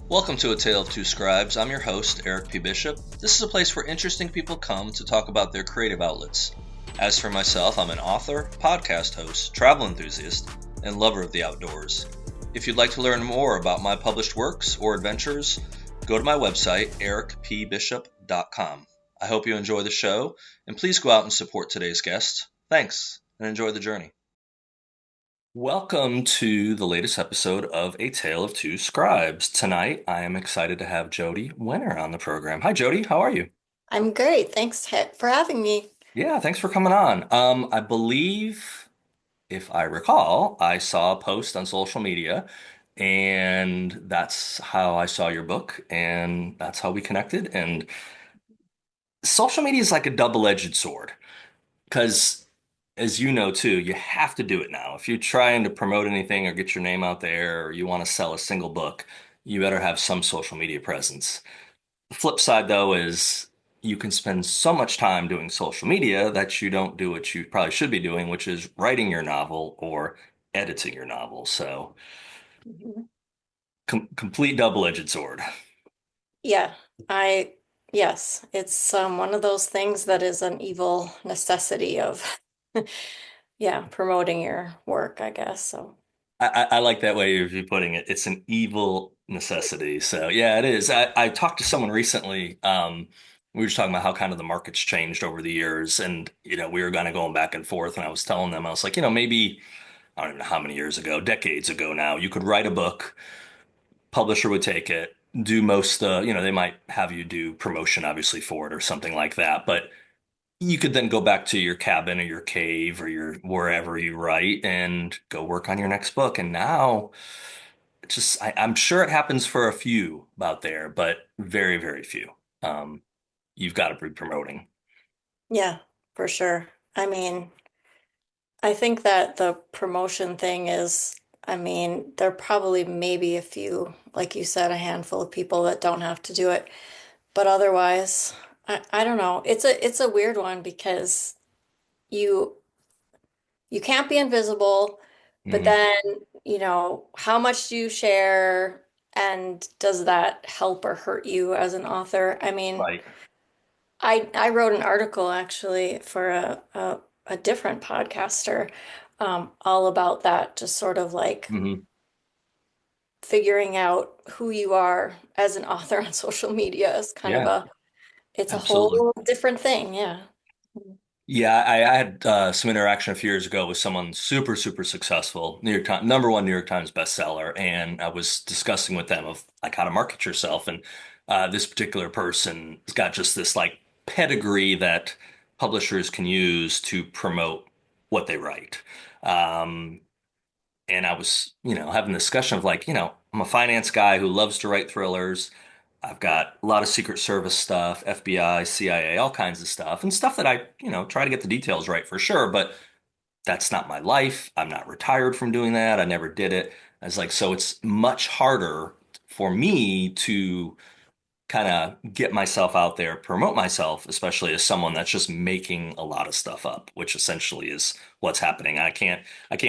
Welcome to A Tale of Two Scribes. I'm your host, Eric P. Bishop. This is a place where interesting people come to talk about their creative outlets. As for myself, I'm an author, podcast host, travel enthusiast, and lover of the outdoors. If you'd like to learn more about my published works or adventures, go to my website, ericpbishop.com. I hope you enjoy the show, and please go out and support today's guest. Thanks, and enjoy the journey. Welcome to the latest episode of A Tale of Two Scribes. Tonight, I am excited to have Jody Wenner on the program. Hi, Jody. How are you? I'm great. Thanks for having me. Yeah, thanks for coming on. I believe, if I recall, I saw a post on social media, and that's how I saw your book, and that's how we connected. And social media is like a double-edged sword. Because, as you know too, you have to do it now. If you're trying to promote anything or get your name out there or you want to sell a single book, you better have some social media presence. The flip side, though, is you can spend so much time doing social media that you don't do what you probably should be doing, which is writing your novel or editing your novel. So, Mhm. complete double-edged sword. Yeah, I yes, it's one of those things that is an evil necessity of yeah, promoting your work, I guess. So, I like that way of you putting it. It's an evil necessity. So yeah, it is. I talked to someone recently. We were just talking about how kind of the market's changed over the years, and we were kind of going back and forth. And I was telling them, I was like, maybe I don't even know how many years ago, decades ago now, you could write a book, publisher would take it, do most, they might have you do promotion, obviously, for it or something like that, but you could then go back to your cabin or your cave or your wherever you write and go work on your next book. And now it's just I'm sure it happens for a few out there, but very, very few. Um, you've got to be promoting. yeah, for sure. I mean, I think that the promotion thing is, I mean, there are probably maybe a few, like you said, a handful of people that don't have to do it. But otherwise, I don't know. It's a weird one because you you can't be invisible, but Hmm. then, how much do you share and does that help or hurt you as an author? I mean, Right. I wrote an article actually for a different podcaster, all about that, just sort of like Hmm. figuring out who you are as an author on social media is kind of Yeah, it's a absolutely. whole different thing, yeah. Yeah, I had some interaction a few years ago with someone super, super successful, New York Times, number one New York Times bestseller, and I was discussing with them of like how to market yourself, and this particular person has got just this like pedigree that publishers can use to promote what they write. Um, and I was, having a discussion of like, I'm a finance guy who loves to write thrillers. I've got a lot of Secret Service stuff, FBI, CIA, all kinds of stuff, and stuff that I, try to get the details right for sure, but that's not my life. I'm not retired from doing that. I never did it. I was like, so it's much harder for me to kind of get myself out there, promote myself, especially as someone that's just making a lot of stuff up, which essentially is what's happening. I can't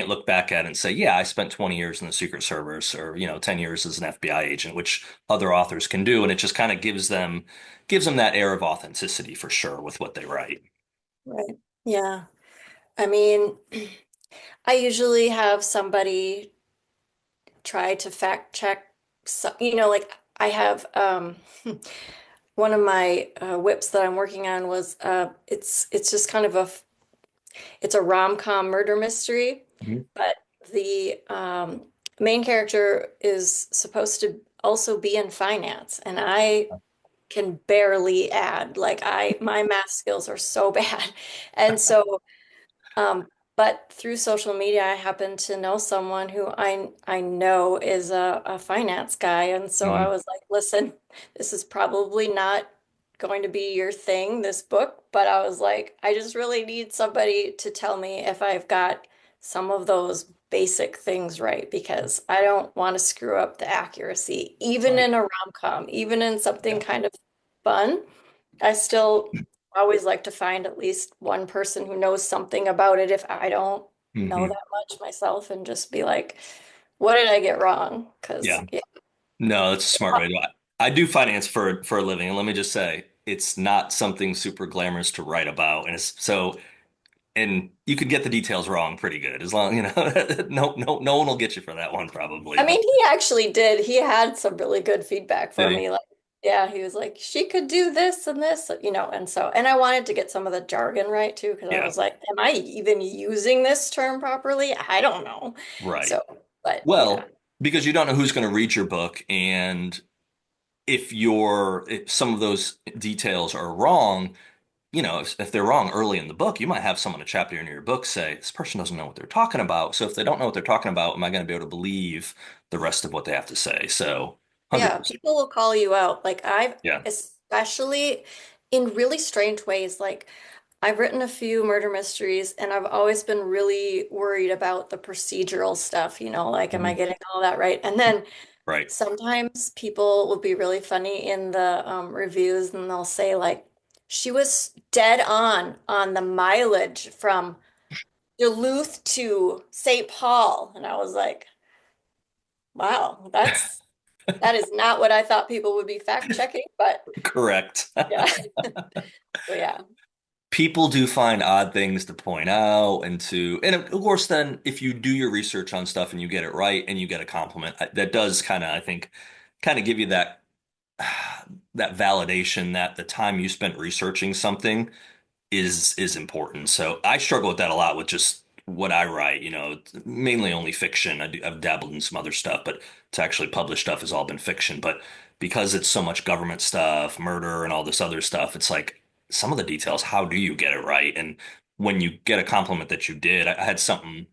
look back at it and say, yeah, I spent 20 years in the Secret Service or, 10 years as an FBI agent, which other authors can do. And it just kind of gives them that air of authenticity for sure with what they write. Right. Yeah. I mean, I usually have somebody try to fact check, so, like I have one of my whips that I'm working on was it's just kind of it's a rom-com murder mystery, Mhm. but the main character is supposed to also be in finance, and I can barely add. Like my math skills are so bad. And so um, but through social media, I happen to know someone who I know is a finance guy, and so I Mhm. was like, "Listen, this is probably not going to be your thing, this book," but I was like, "I just really need somebody to tell me if I've got some of those basic things right, because I don't want to screw up the accuracy, even Right. in a rom-com, even in something Yeah. kind of fun." I still always like to find at least one person who knows something about it if I don't know Hmm. that much myself and just be like, what did I get wrong? Because, Yeah. yeah. No, that's a smart way to do it. I do finance for a living, and let me just say, it's not something super glamorous to write about, and it's so and you could get the details wrong pretty good as long, no one will get you for that one probably, I but mean, he actually did. He had some really good feedback did for he? me. Like, yeah, he was like, she could do this and this, and so, and I wanted to get some of the jargon right too, because I Yeah, was like, am I even using this term properly? I don't know. right. So, but yeah, Well, because you don't know who's going to read your book, and if some of those details are wrong, if they're wrong early in the book, you might have someone a chapter into your book say, this person doesn't know what they're talking about. So if they don't know what they're talking about, am I going to be able to believe the rest of what they have to say? So yeah, 100%. people will call you out. Like, I've, Yeah. especially in really strange ways, like, I've written a few murder mysteries and I've always been really worried about the procedural stuff, like, am I Mhm. getting all that right? And then Right. sometimes people will be really funny in the reviews and they'll say, like, she was dead on the mileage from Duluth to St. Paul. And I was like, wow, that is not what I thought people would be fact checking, but Correct. yeah. So yeah. People do find odd things to point out and of course then if you do your research on stuff and you get it right and you get a compliment, that does kind of, I think, kind of give you that validation that the time you spent researching something is important. So I struggle with that a lot with just what I write, mainly only fiction. I've dabbled in some other stuff, but to actually publish stuff has all been fiction. But because it's so much government stuff, murder, and all this other stuff, it's like some of the details, how do you get it right? And when you get a compliment that you did, I had something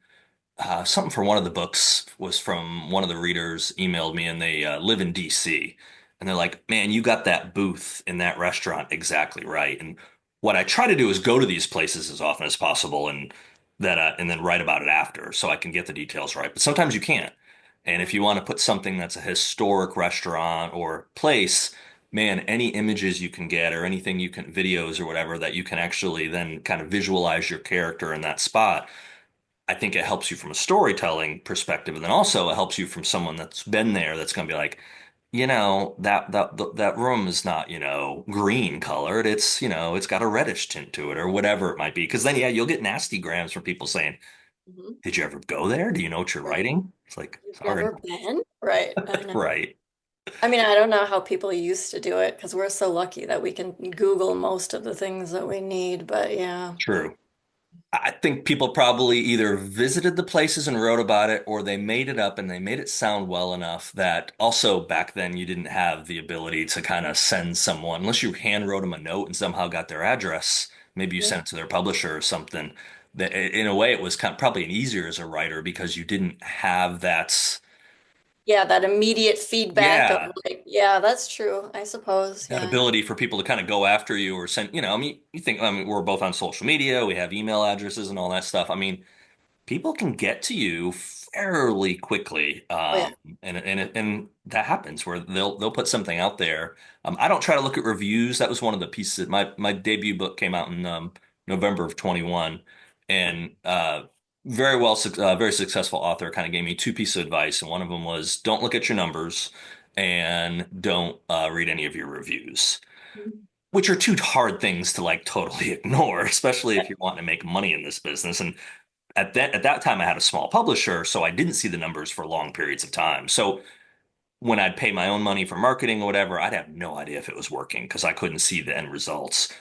for one of the books was from one of the readers emailed me and they live in DC and they're like, man, you got that booth in that restaurant exactly right. And what I try to do is go to these places as often as possible and then write about it after so I can get the details right. But sometimes you can't. And if you want to put something that's a historic restaurant or place, man, any images you can get or anything you can videos or whatever that you can actually then kind of visualize your character in that spot. I think it helps you from a storytelling perspective, and then also it helps you from someone that's been there that's going to be like, that room is not, green colored. It's got a reddish tint to it or whatever it might be. Because then, yeah, you'll get nasty grams from people saying, Mhm. "Did you ever go there? Do you know what you're Right. writing?" It's like, You've sorry, never been? Right. I know. right, I mean, I don't know how people used to do it because we're so lucky that we can Google most of the things that we need, but yeah. true. I think people probably either visited the places and wrote about it, or they made it up and they made it sound well enough that also back then you didn't have the ability to kind of send someone, unless you hand wrote them a note and somehow got their address. Maybe you Mhm. sent it to their publisher or something. That in a way it was probably an easier as a writer because you didn't have that. Yeah, that immediate feedback of Yeah, like, yeah, that's true, I suppose. that Yeah. ability for people to kind of go after you or send. I mean, we're both on social media, we have email addresses and all that stuff. I mean. People can get to you fairly quickly, Oh yeah. and that happens where they'll put something out there. I don't try to look at reviews. That was one of the pieces. My debut book came out in November of 21, and very successful author kind of gave me two pieces of advice, and one of them was don't look at your numbers and don't read any of your reviews. Mhm. Which are two hard things to like totally ignore, especially if you're wanting to make money in this business. And at that time I had a small publisher, so I didn't see the numbers for long periods of time. So when I'd pay my own money for marketing or whatever, I'd have no idea if it was working because I couldn't see the end results.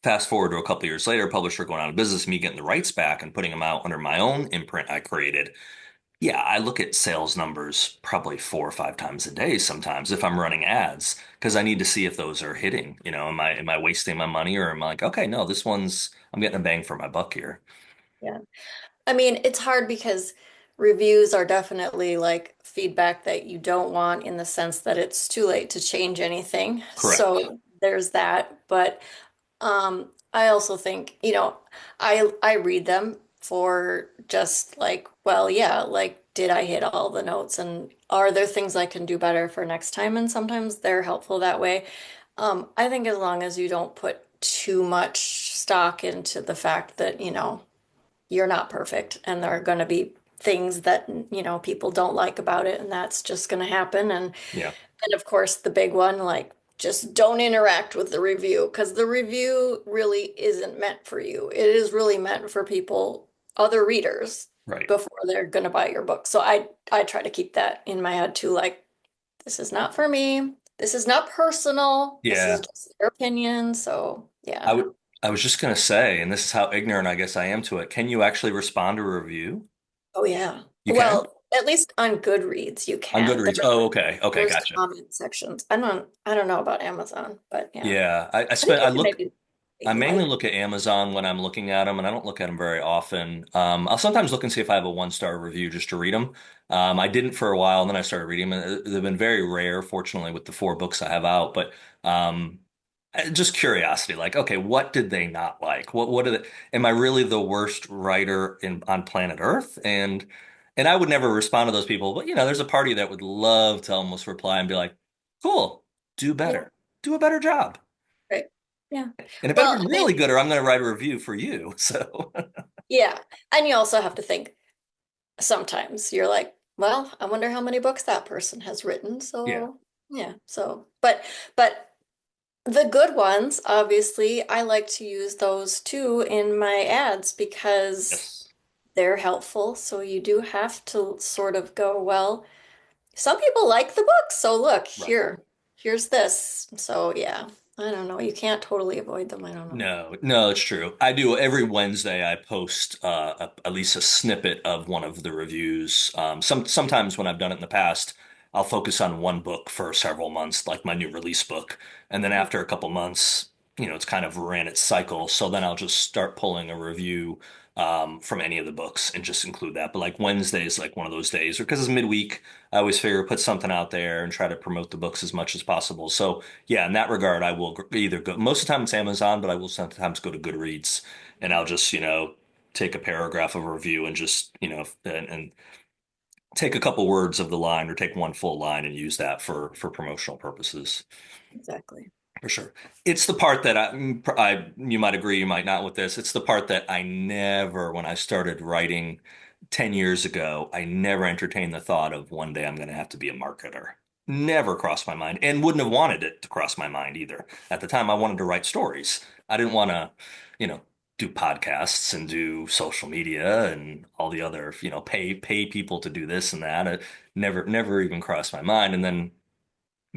Fast forward to a couple of years later, publisher going out of business, me getting the rights back and putting them out under my own imprint I created. Yeah, I look at sales numbers probably 4 or 5 times a day sometimes if I'm running ads because I need to see if those are hitting. Am I wasting my money or am I like, okay, no, I'm getting a bang for my buck here. Yeah. I mean, it's hard because reviews are definitely like feedback that you don't want in the sense that it's too late to change anything. Correct. So there's that. But I also think, I read them for just like, well, yeah, like did I hit all the notes and are there things I can do better for next time? And sometimes they're helpful that way. I think as long as you don't put too much stock into the fact that, you're not perfect and there are going to be things that, people don't like about it, and that's just going to happen. Yeah, And of course, the big one, like, just don't interact with the review because the review really isn't meant for you. It is really meant for people, other readers, right. before they're going to buy your book. So I try to keep that in my head too, like, this is not for me. This is not personal. This is Yeah. just their opinion. So, I yeah. would I was just gonna say, and this is how ignorant I guess I am to it. Can you actually respond to a review? Oh, yeah. You can? Well, at least on Goodreads you On can. Goodreads. Oh, okay. Okay, There's gotcha. comment sections. I don't know about Amazon, but yeah. Yeah. I think I you can look maybe I mainly like. look at Amazon when I'm looking at them, and I don't look at them very often. I'll sometimes look and see if I have a one-star review just to read them. I didn't for a while, and then I started reading them. They've been very rare, fortunately, with the four books I have out. But um, just curiosity, like, okay, what did they not like? What did it? Am I really the worst writer in on planet Earth? And I would never respond to those people, but there's a party that would love to almost reply and be like, "Cool, do Yeah, better, do a better job." right. Yeah. And it better Well, be I really mean, good, or I'm going to write a review for you. So, yeah. And you also have to think sometimes you're like, well, I wonder how many books that person has written. yeah, So, yeah. So, but the good ones, obviously, I like to use those too in my ads because yes, they're helpful. So you do have to sort of go, well, some people like the book, so look, right. here's this. So yeah, I don't know. You can't totally avoid them. I don't know. No, no, it's true. I do every Wednesday. I post at least a snippet of one of the reviews. Sometimes when I've done it in the past, I'll focus on one book for several months, like my new release book, and then Mhm. after a couple months, it's kind of ran its cycle. So then I'll just start pulling a review from any of the books and just include that. But like Wednesday is like one of those days, or because it's midweek, I always figure put something out there and try to promote the books as much as possible. So. Yeah, in that regard, I will either go, most of the time it's Amazon, but I will sometimes go to Goodreads and I'll just, take a paragraph of a review and just, and take a couple words of the line or take one full line and use that for promotional purposes. Exactly. For sure. It's the part that you might agree, you might not with this. It's the part that I never, when I started writing 10 years ago, I never entertained the thought of one day I'm going to have to be a marketer. Never crossed my mind and wouldn't have wanted it to cross my mind either. At the time, I wanted to write stories. I didn't want to, you know, do podcasts and do social media and all the other, pay people to do this and that. It never even crossed my mind. And then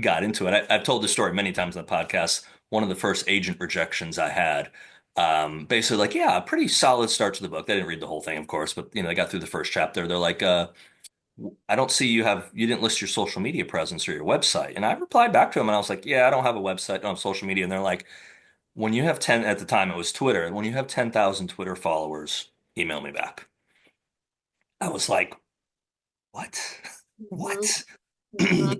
got into it. I've told this story many times on the podcast. One of the first agent rejections I had, basically like, yeah, a pretty solid start to the book. They didn't read the whole thing, of course, but they got through the first chapter. They're like, I don't see you didn't list your social media presence or your website. And I replied back to them and I was like, yeah, I don't have a website, don't have social media. And they're like, when you have 10, at the time it was Twitter, when you have 10,000 Twitter followers, email me back. I was like, what? Hmm. What? Hmm.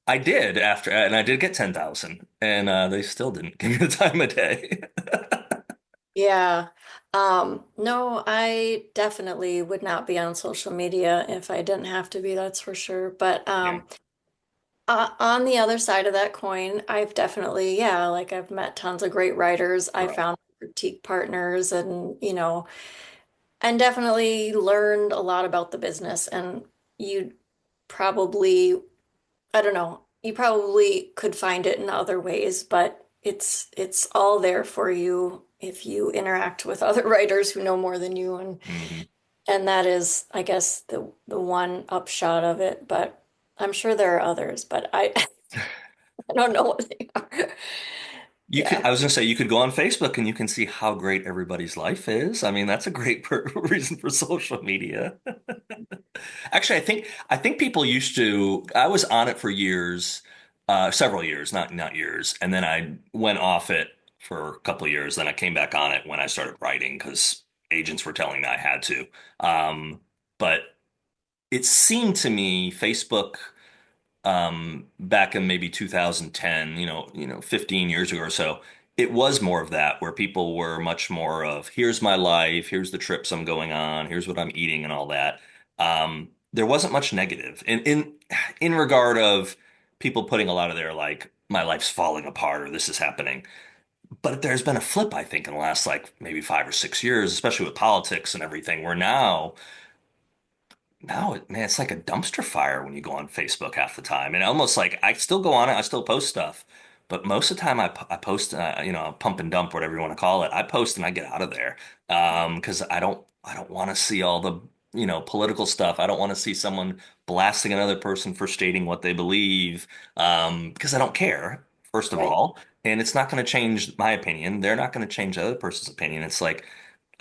I did after, and I did get 10,000, and they still didn't give me the time of day. Yeah. No, I definitely would not be on social media if I didn't have to be, that's for sure. But Yeah, on the other side of that coin, I've definitely, yeah, like I've met tons of great writers. I right. found critique partners and definitely learned a lot about the business. And you probably, I don't know, you probably could find it in other ways, but it's all there for you if you interact with other writers who know more than you, hmm and that is, I guess, the one upshot of it. But I'm sure there are others, but I I don't know what they are. Yeah. I was gonna say, you could go on Facebook and you can see how great everybody's life is. I mean, that's a great reason for social media. Actually, I think people used to. I was on it for years, several years, not years, and then I went off it for a couple of years. Then I came back on it when I started writing because agents were telling me I had to. But it seemed to me Facebook back in maybe 2010, 15 years ago or so, it was more of that where people were much more of here's my life, here's the trips I'm going on, here's what I'm eating and all that. There wasn't much negative in regard of people putting a lot of their like my life's falling apart or this is happening. But there's been a flip, I think, in the last like maybe 5 or 6 years, especially with politics and everything, where now No, man, it's like a dumpster fire when you go on Facebook half the time. And almost like I still go on it, I still post stuff. But most of the time I post, pump and dump, whatever you want to call it. I post and I get out of there. Because I don't want to see all the, political stuff. I don't want to see someone blasting another person for stating what they believe. Because I don't care, first of Right. all. And it's not going to change my opinion. They're not going to change the other person's opinion. It's like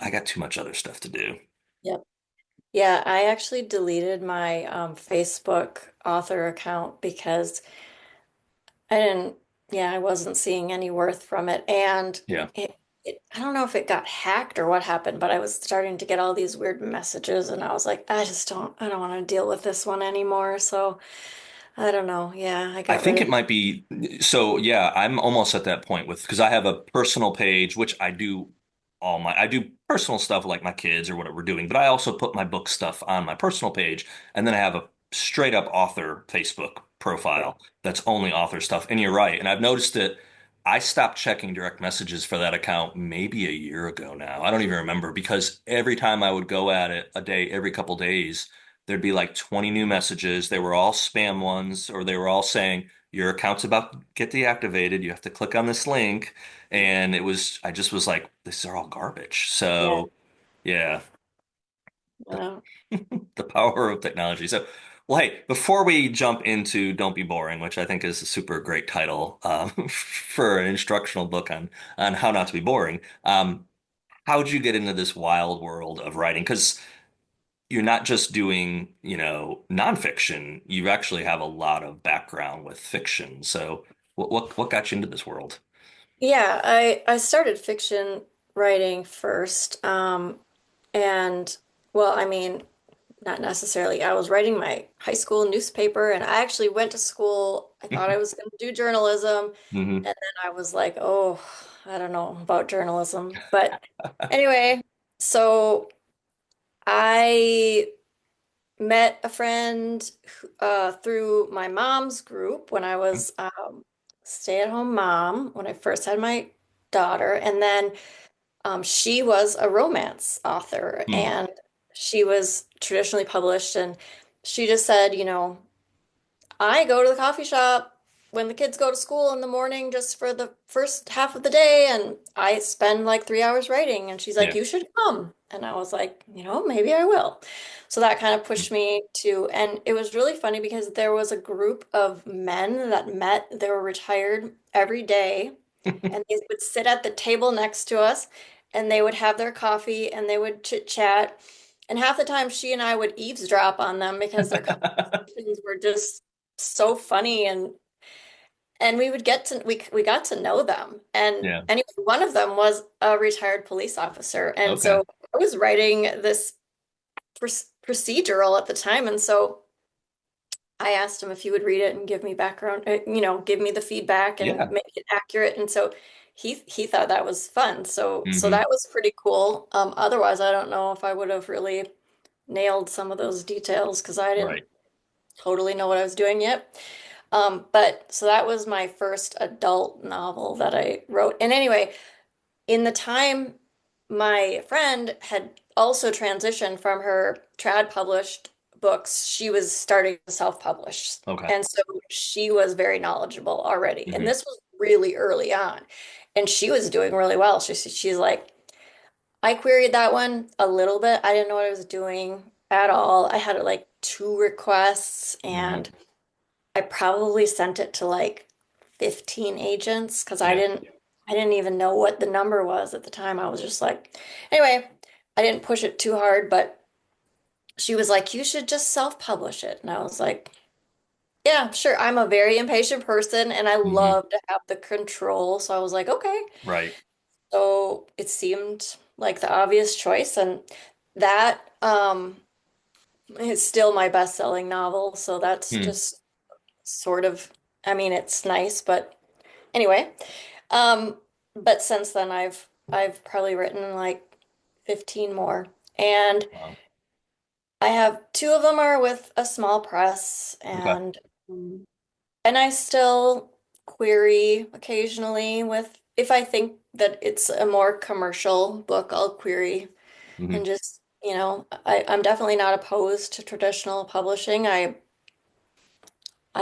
I got too much other stuff to do. Yep. Yeah, I actually deleted my Facebook author account because I didn't, yeah, I wasn't seeing any worth from it. And Yeah. I don't know if it got hacked or what happened, but I was starting to get all these weird messages and I was like, I don't want to deal with this one anymore. So I don't know. Yeah, I I got rid think it of, might be so yeah, I'm almost at that point with because I have a personal page which I do personal stuff like my kids or whatever we're doing, but I also put my book stuff on my personal page and then I have a straight up author Facebook right. profile that's only author stuff. And you're right. And I've noticed that I stopped checking direct messages for that account maybe a year ago now. I don't even remember because every time I would go at it a day, every couple days there'd be like 20 new messages. They were all spam ones, or they were all saying, your account's about to get deactivated. You have to click on this link. And I just was like, these are all garbage. Yeah. So, yeah, the, Uh, the power of technology. So, well, hey, before we jump into Don't Be Boring, which I think is a super great title for an instructional book on how not to be boring, how'd you get into this wild world of writing? Because you're not just doing, nonfiction. You actually have a lot of background with fiction. So what got you into this world? yeah, I started fiction writing first. And well, I mean, not necessarily. I was writing my high school newspaper, and I actually went to school. I thought I was going to do journalism, Hmm. and then I was like, oh, I don't know about journalism. But anyway, so I met a friend through my mom's group when I was stay-at-home mom when I first had my daughter, and then she was a romance author, Hmm. and she was traditionally published, and she just said, I go to the coffee shop when the kids go to school in the morning just for the first half of the day, and I spend like 3 hours writing. And she's like, Yeah. you should come. And I was like, maybe I will. So that kind of pushed me to, and it was really funny because there was a group of men that met. They were retired every day, and they would sit at the table next to us, and they would have their coffee and they would chit chat. And half the time, she and I would eavesdrop on them because their conversations were just so funny, and we got to know them. And Yeah. anyway, one of them was a retired police officer, and Okay. so I was writing this procedural at the time, and so I asked him if he would read it and give me background, give me the feedback and Yeah. make it accurate. And so he thought that was fun. So Hmm. that was pretty cool. Otherwise, I don't know if I would have really nailed some of those details because I didn't Right. totally know what I was doing yet. But so that was my first adult novel that I wrote. And anyway, in the time my friend had also transitioned from her trad published books, she was starting to self-publish. Okay. And so she was very knowledgeable already. And Hmm. this was really early on. And she was doing really well. She's like, I queried that one a little bit. I didn't know what I was doing at all. I had like two requests and Hmm. I probably sent it to like 15 agents because Yeah. I didn't even know what the number was at the time. I was just like, anyway, I didn't push it too hard, but she was like, you should just self-publish it. And I was like, yeah, sure. I'm a very impatient person and I Hmm. love to have the control. So I was like, okay. Right. So it seemed like the obvious choice. And that is still my best-selling novel. So that's Hmm. just sort of, I mean, it's nice, but anyway. Um, but since then I've probably written like 15 more. And Wow. I have two of them are with a small press, Okay. um, and I still query occasionally with if I think that it's a more commercial book, I'll query Hmm. and just I'm definitely not opposed to traditional publishing. I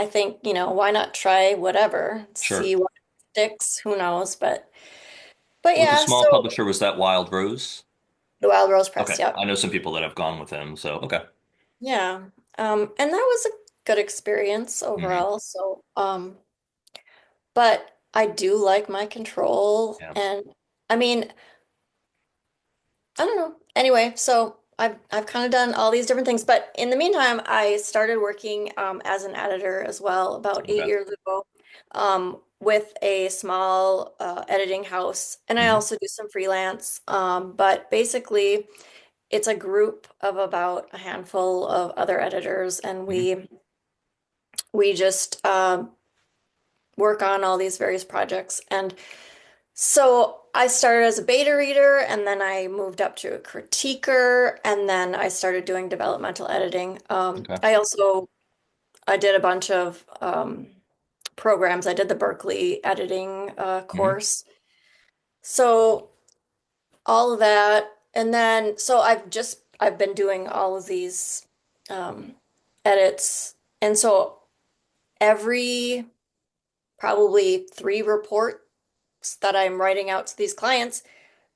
think, why not try whatever, Sure. see what sticks, who knows, but Was the yeah, small so publisher, was that Wild Rose? the Wild Rose Press, Okay. yep. I know some people that have gone with him, so okay. Yeah. And that was a good experience Hmm. overall. So, but I do like my control Yeah. and I mean, I don't know. Anyway, so I've kind of done all these different things, but in the meantime, I started working as an editor as well about eight Okay. years ago, with a small editing house, and I Hmm. also do some freelance. But basically, it's a group of about a handful of other editors, and Hmm. we just work on all these various projects. And so I started as a beta reader and then I moved up to a critiquer and then I started doing developmental editing. Okay. I did a bunch of programs. I did the Berkeley editing Hmm. course. So all of that. And then so I've been doing all of these um, edits. And so every probably three reports that I'm writing out to these clients,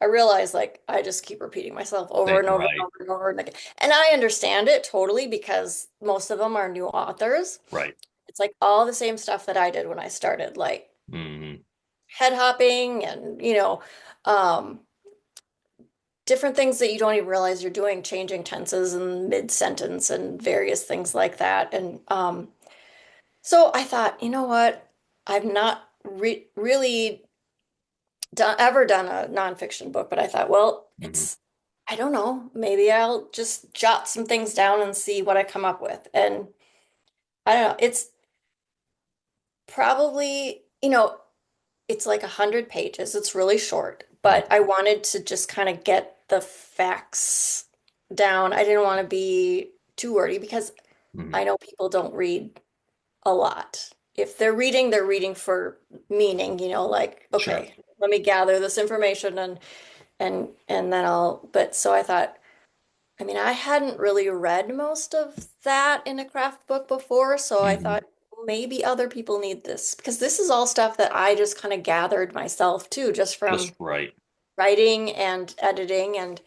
I realize like I just keep repeating myself over and over and Right. over and over and again. And I understand it totally because most of them are new authors. Right. It's like all the same stuff that I did when I started, like Hmm. head hopping and, um, different things that you don't even realize you're doing, changing tenses and mid-sentence and various things like that. And so I thought, you know what? I've not really ever done a nonfiction book, but I thought, well, Hmm. I don't know, maybe I'll just jot some things down and see what I come up with. And I don't know, it's probably, it's like 100 pages. It's really short, but I wanted to just kind of get the facts down. I didn't want to be too wordy because Hmm. I know people don't read a lot. If they're reading for meaning, like, Sure. okay, let me gather this information and then but so I thought, I mean, I hadn't really read most of that in a craft book before, so I Hmm. thought "Well, maybe other people need this because this is all stuff that I just kind of gathered myself too, just Just from right. writing and editing and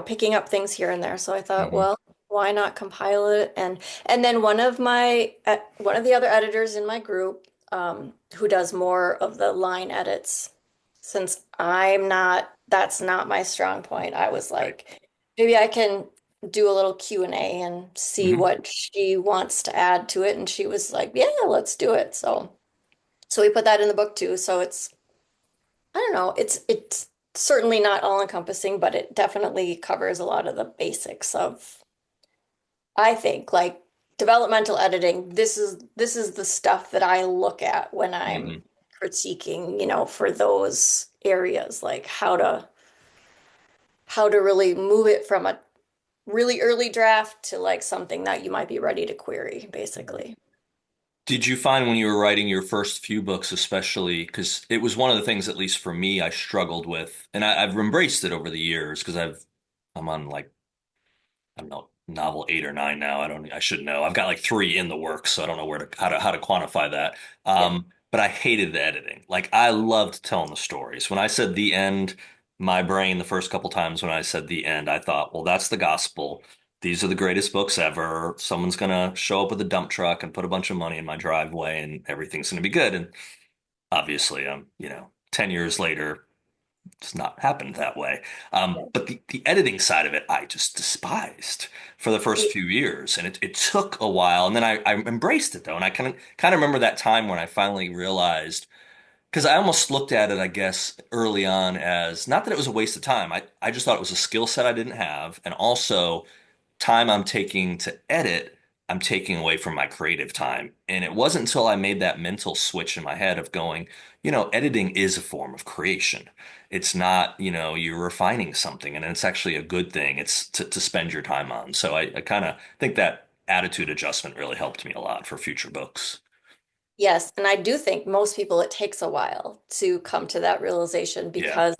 picking up things here and there. So I thought, Hmm. well, why not compile it? And then one of the other editors in my group, who does more of the line edits, since that's not my strong point. I was Right. like, maybe I can do a little Q&A and see Hmm. what she wants to add to it. And she was like, yeah, let's do it. So we put that in the book too. So I don't know. It's certainly not all encompassing, but it definitely covers a lot of the basics of, I think, like developmental editing. This is the stuff that I look at when I'm Hmm. critiquing, for those areas, like how to really move it from a really early draft to like something that you might be ready to query, basically. Did you find when you were writing your first few books, especially, because it was one of the things, at least for me, I struggled with, and I've embraced it over the years because I'm on like I don't know, novel 8 or 9 now. I should know. I've got like three in the works, so I don't know how to quantify that. Yeah. But I hated the editing. Like I loved telling the stories. When I said the end, my brain the first couple times when I said the end, I thought, well, that's the gospel. These are the greatest books ever. Someone's gonna show up with a dump truck and put a bunch of money in my driveway, and everything's gonna be good. And obviously, 10 years later, it's not happened that way. Yeah. But the editing side of it, I just despised for the first Ye- few years, and it took a while, and then I embraced it though, and I kind of remember that time when I finally realized because I almost looked at it, I guess, early on as not that it was a waste of time. I just thought it was a skill set I didn't have, and also time I'm taking to edit, I'm taking away from my creative time. And it wasn't until I made that mental switch in my head of going, editing is a form of creation. It's not, you're refining something and it's actually a good thing. It's to spend your time on. So I kind of think that attitude adjustment really helped me a lot for future books. Yes, and I do think most people it takes a while to come to that realization Yeah. because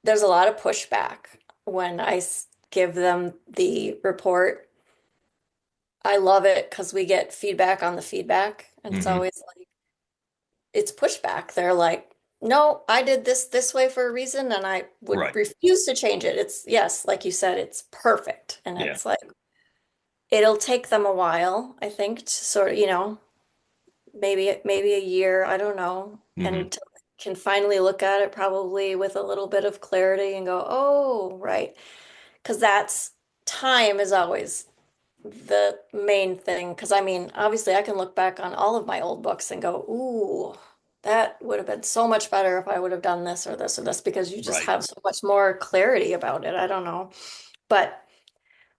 there's a lot of pushback when give them the report. I love it because we get feedback on the feedback, and it's Hmm. always like it's pushback. They're like, "No, I did this way for a reason, and I would Right. refuse to change it." It's yes, like you said, it's perfect, and Yeah. it's like it'll take them a while, I think, to sort of, maybe a year, I don't know, Hmm. and can finally look at it probably with a little bit of clarity and go, "Oh, right." Because that's time is always the main thing. Because I mean, obviously, I can look back on all of my old books and go, "Ooh, that would have been so much better if I would have done this or this or this," because you just Right. have so much more clarity about it. I don't know. But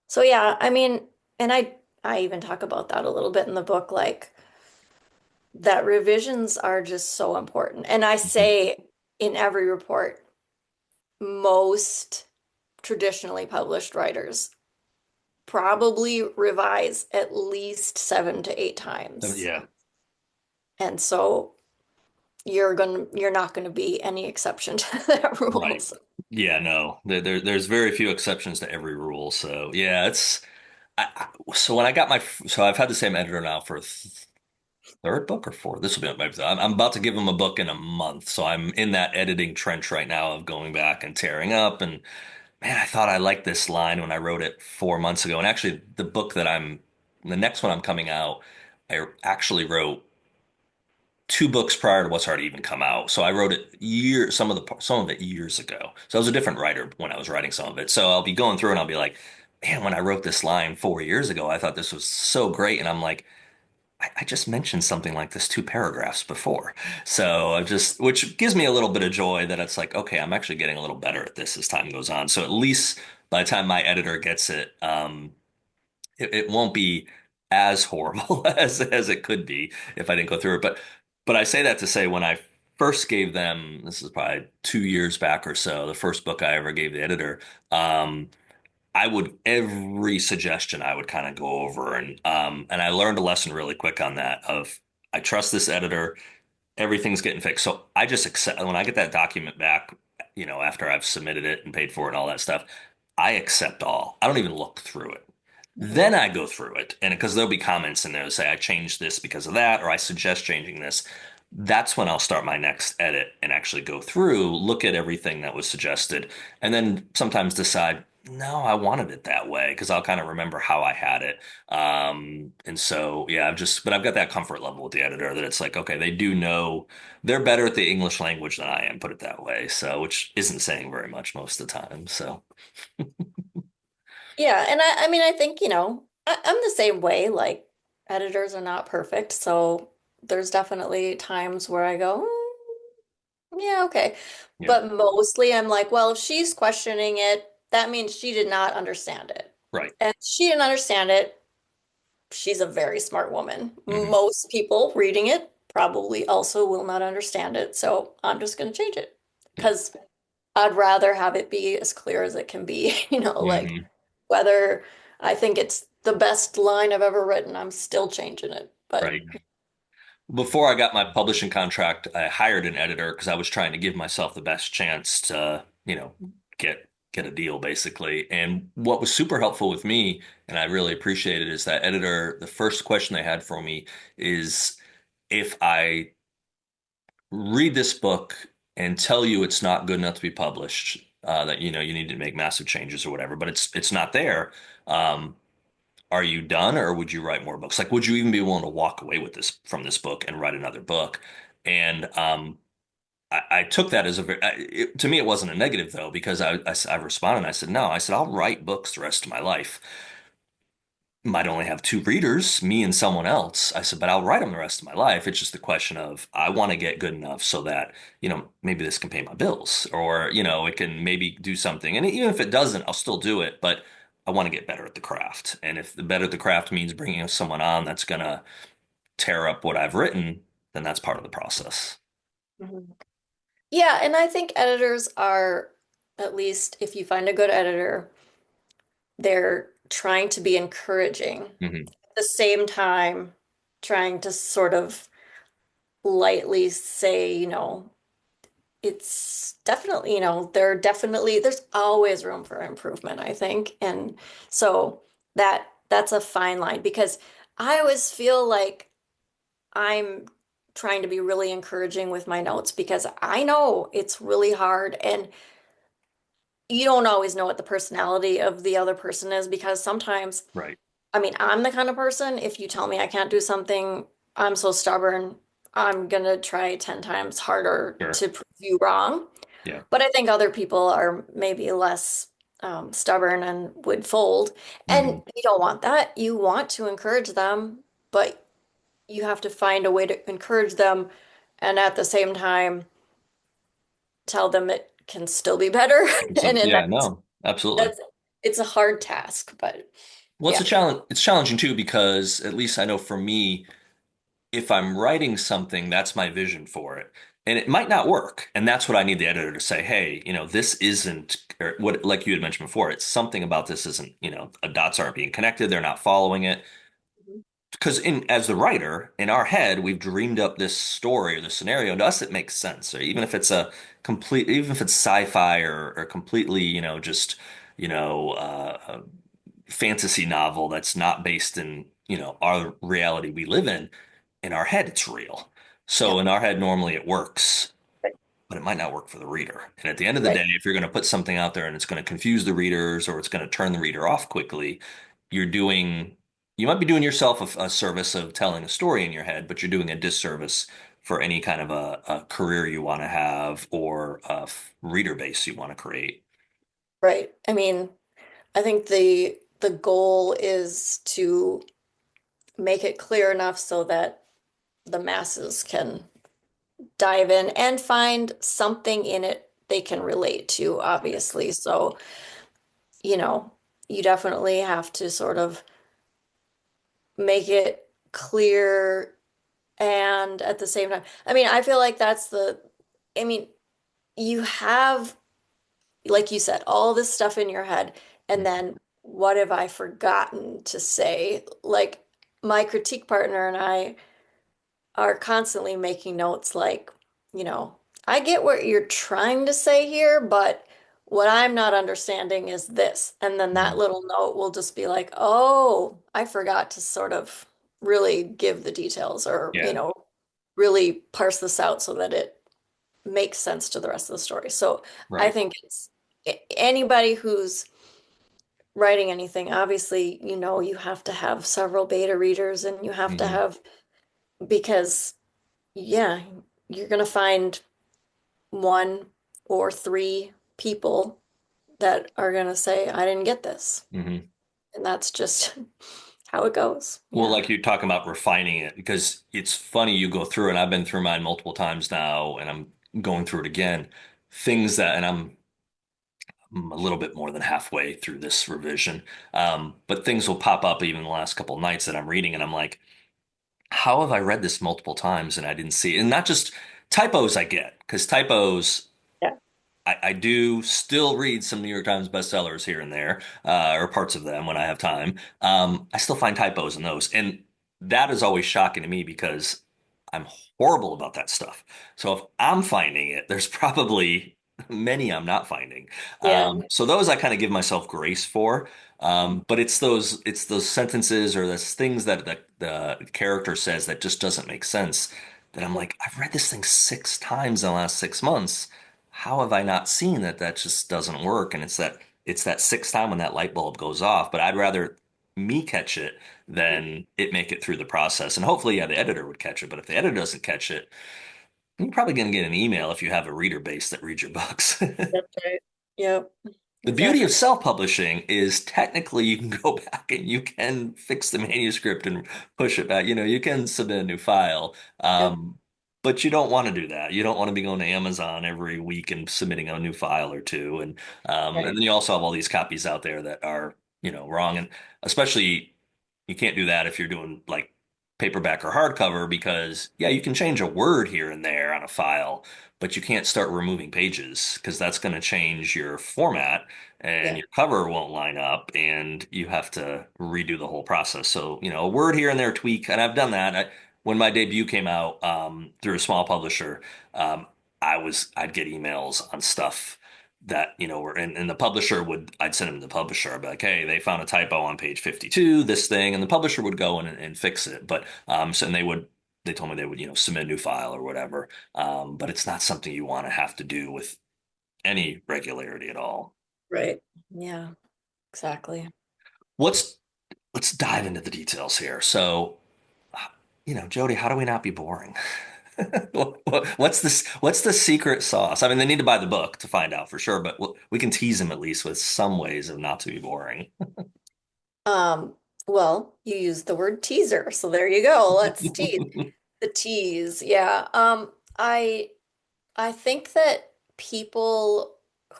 so yeah, I mean, and I even talk about that a little bit in the book, like that revisions are just so important. And I Mhm. say in every report, most traditionally published writers probably revise at least 7 to 8 times. Yeah. And so you're not gonna be any exception to that rule. Right. So, Yeah, no, there's very few exceptions to every rule. So yeah, so when I got so I've had the same editor now for a third book or fourth. This will be my, I'm about to give him a book in a month. So I'm in that editing trench right now of going back and tearing up. And man, I thought I liked this line when I wrote it 4 months ago. And actually the next one I'm coming out, I actually wrote 2 books prior to what's already even come out. So I wrote it some of it years ago. So I was a different writer when I was writing some of it. So I'll be going through and I'll be like, man, when I wrote this line 4 years ago, I thought this was so great. And I'm like, I just mentioned something like this 2 paragraphs before. So which gives me a little bit of joy that it's like, okay, I'm actually getting a little better at this as time goes on. So at least by the time my editor gets it, it won't be as horrible as it could be if I didn't go through it. But I say that to say when I first gave them, this is probably 2 years back or so, the first book I ever gave the editor, um, I would every suggestion I would kind of go over and I learned a lesson really quick on that of I trust this editor, everything's getting fixed. So I just accept when I get that document back, after I've submitted it and paid for it and all that stuff, I accept all. I don't even look through it. Then mhm. I go through it, and because there'll be comments in there that say I changed this because of that, or I suggest changing this. That's when I'll start my next edit and actually go through, look at everything that was suggested, and then sometimes decide, no, I wanted it that way because I'll kind of remember how I had it. And so, yeah, but I've got that comfort level with the editor that it's like, okay, they do know they're better at the English language than I am, put it that way. So, which isn't saying very much most of the time. So, Yeah, and I mean, I think, I'm the same way. Like, editors are not perfect, so there's definitely times where I go, yeah, okay." yeah, But mostly I'm like, well, if she's questioning it, that means she did not understand it. right. And if she didn't understand it, she's a very smart woman. Hmm. Most people reading it probably also will not understand it, so I'm just going to change it Yeah. because I'd rather have it be as clear as it can be, like Hmm. whether I think it's the best line I've ever written, I'm still changing it. But Right. Before I got my publishing contract, I hired an editor because I was trying to give myself the best chance to, get a deal basically. And what was super helpful with me, and I really appreciate it, is that editor, the first question they had for me is if I read this book and tell you it's not good enough to be published, that you need to make massive changes or whatever, but it's not there. Um, are you done or would you write more books? Like, would you even be willing to walk away with this from this book and write another book? And I took that as to me, it wasn't a negative though, because I responded and I said, no, I said, I'll write books the rest of my life. Might only have 2 readers, me and someone else. I said, but I'll write them the rest of my life. It's just a question of I want to get good enough so that, maybe this can pay my bills or, it can maybe do something. And even if it doesn't, I'll still do it, but I want to get better at the craft. And if the better at the craft means bringing someone on that's going to tear up what I've written, then that's part of the process. Mhm. Yeah, and I think editors are, at least if you find a good editor, they're trying to be encouraging. Hmm. At the same time, trying to sort of lightly say, it's definitely, there's always room for improvement, I think. And so that's a fine line because I always feel like I'm trying to be really encouraging with my notes because I know it's really hard and you don't always know what the personality of the other person is because sometimes, Right. I mean, I'm the kind of person, if you tell me I can't do something, I'm so stubborn, I'm gonna try 10 times harder Sure. to prove you wrong. Yeah. But I think other people are maybe less stubborn and would fold. And Hmm. you don't want that. You want to encourage them, but you have to find a way to encourage them and at the same time tell them it can still be better. And in Yeah, that, no, absolutely. that's it's a hard task, but Well, it's yeah. a challenge. It's challenging too because at least I know for me, if I'm writing something, that's my vision for it. And it might not work. And that's what I need the editor to say, hey, this isn't or what like you had mentioned before, it's something about this isn't, dots aren't being connected, they're not following it. Because in as the writer, in our head, we've dreamed up this story or this scenario. To us, it makes sense. Or even if it's even if it's sci-fi or completely, just, a fantasy novel that's not based in, our reality we live in our head, it's real. So Yeah. in our head, normally it works, Right. but it might not work for the reader. And at the end of the Right. day, if you're going to put something out there and it's going to confuse the readers or it's going to turn the reader off quickly, you're doing, you might be doing yourself a service of telling a story in your head, but you're doing a disservice for any kind of a career you want to have or reader base you want to create. Right. I mean, I think the goal is to make it clear enough so that the masses can dive in and find something in it they can relate to, obviously. So, you know, you definitely have to sort of make it clear and at the same time, I mean, I feel like I mean, you have, like you said, all this stuff in your head, and then what have I forgotten to say? Like, my critique partner and I are constantly making notes like, you know, I get what you're trying to say here, but what I'm not understanding is this. And then that Mhm. little note will just be like, oh, I forgot to sort of really give the details or, Yeah, really parse this out so that it makes sense to the rest of the story. So I right. think it's anybody who's writing anything, obviously, you have to have several beta readers and you have to Hmm. have, because yeah, you're gonna find one or three people that are gonna say, I didn't get this. Hmm. And that's just how it goes. Well, Yeah. like you're talking about refining it, because it's funny you go through, and I've been through mine multiple times now, and I'm going through it again. Things that, and I'm a little bit more than halfway through this revision, but things will pop up even the last couple of nights that I'm reading, and I'm like, how have I read this multiple times and I didn't see it? And not just typos I get, because typos Yeah. I do still read some New York Times bestsellers here and there, or parts of them when I have time. I still find typos in those, and that is always shocking to me because I'm horrible about that stuff. So if I'm finding it, there's probably many I'm not finding. Yeah. So those I kind of give myself grace for. But it's those sentences or those things that the character says that just doesn't make sense. That I'm Yeah. like, I've read this thing 6 times in the last 6 months. How have I not seen that that just doesn't work? And it's that sixth time when that light bulb goes off. But I'd rather me catch it than it make it through the process. And hopefully, yeah, the editor would catch it. But if the editor doesn't catch it, you're probably going to get an email if you have a reader base that reads your books. That's right. Yep. The beauty Exactly. of self-publishing is technically you can go back and you can fix the manuscript and push it back. You can submit a new file, Yep. but you don't want to do that. You don't want to be going to Amazon every week and submitting a new file or two. And Right. then you also have all these copies out there that are, wrong. And especially you can't do that if you're doing like paperback or hardcover because, yeah, you can change a word here and there on a file, but you can't start removing pages because that's going to change your format and Yeah. your cover won't line up and you have to redo the whole process. So, a word here and there tweak, and I've done that. When my debut came out through a small publisher, I'd get emails on stuff that, were, and the publisher would, I'd send them to the publisher. I'd be like, hey, they found a typo on page 52, this thing, and the publisher would go in and fix it. But, so, and they told me they would, submit a new file or whatever. But it's not something you want to have to do with any regularity at all. Right. Yeah, exactly. What's, let's dive into the details here. So, Jody, how do we not be boring? What's the secret sauce? I mean, they need to buy the book to find out for sure, but we can tease them at least with some ways of not to be boring. Um, well, you used the word teaser, so there you go. Let's tease. The tease. Yeah. I think that people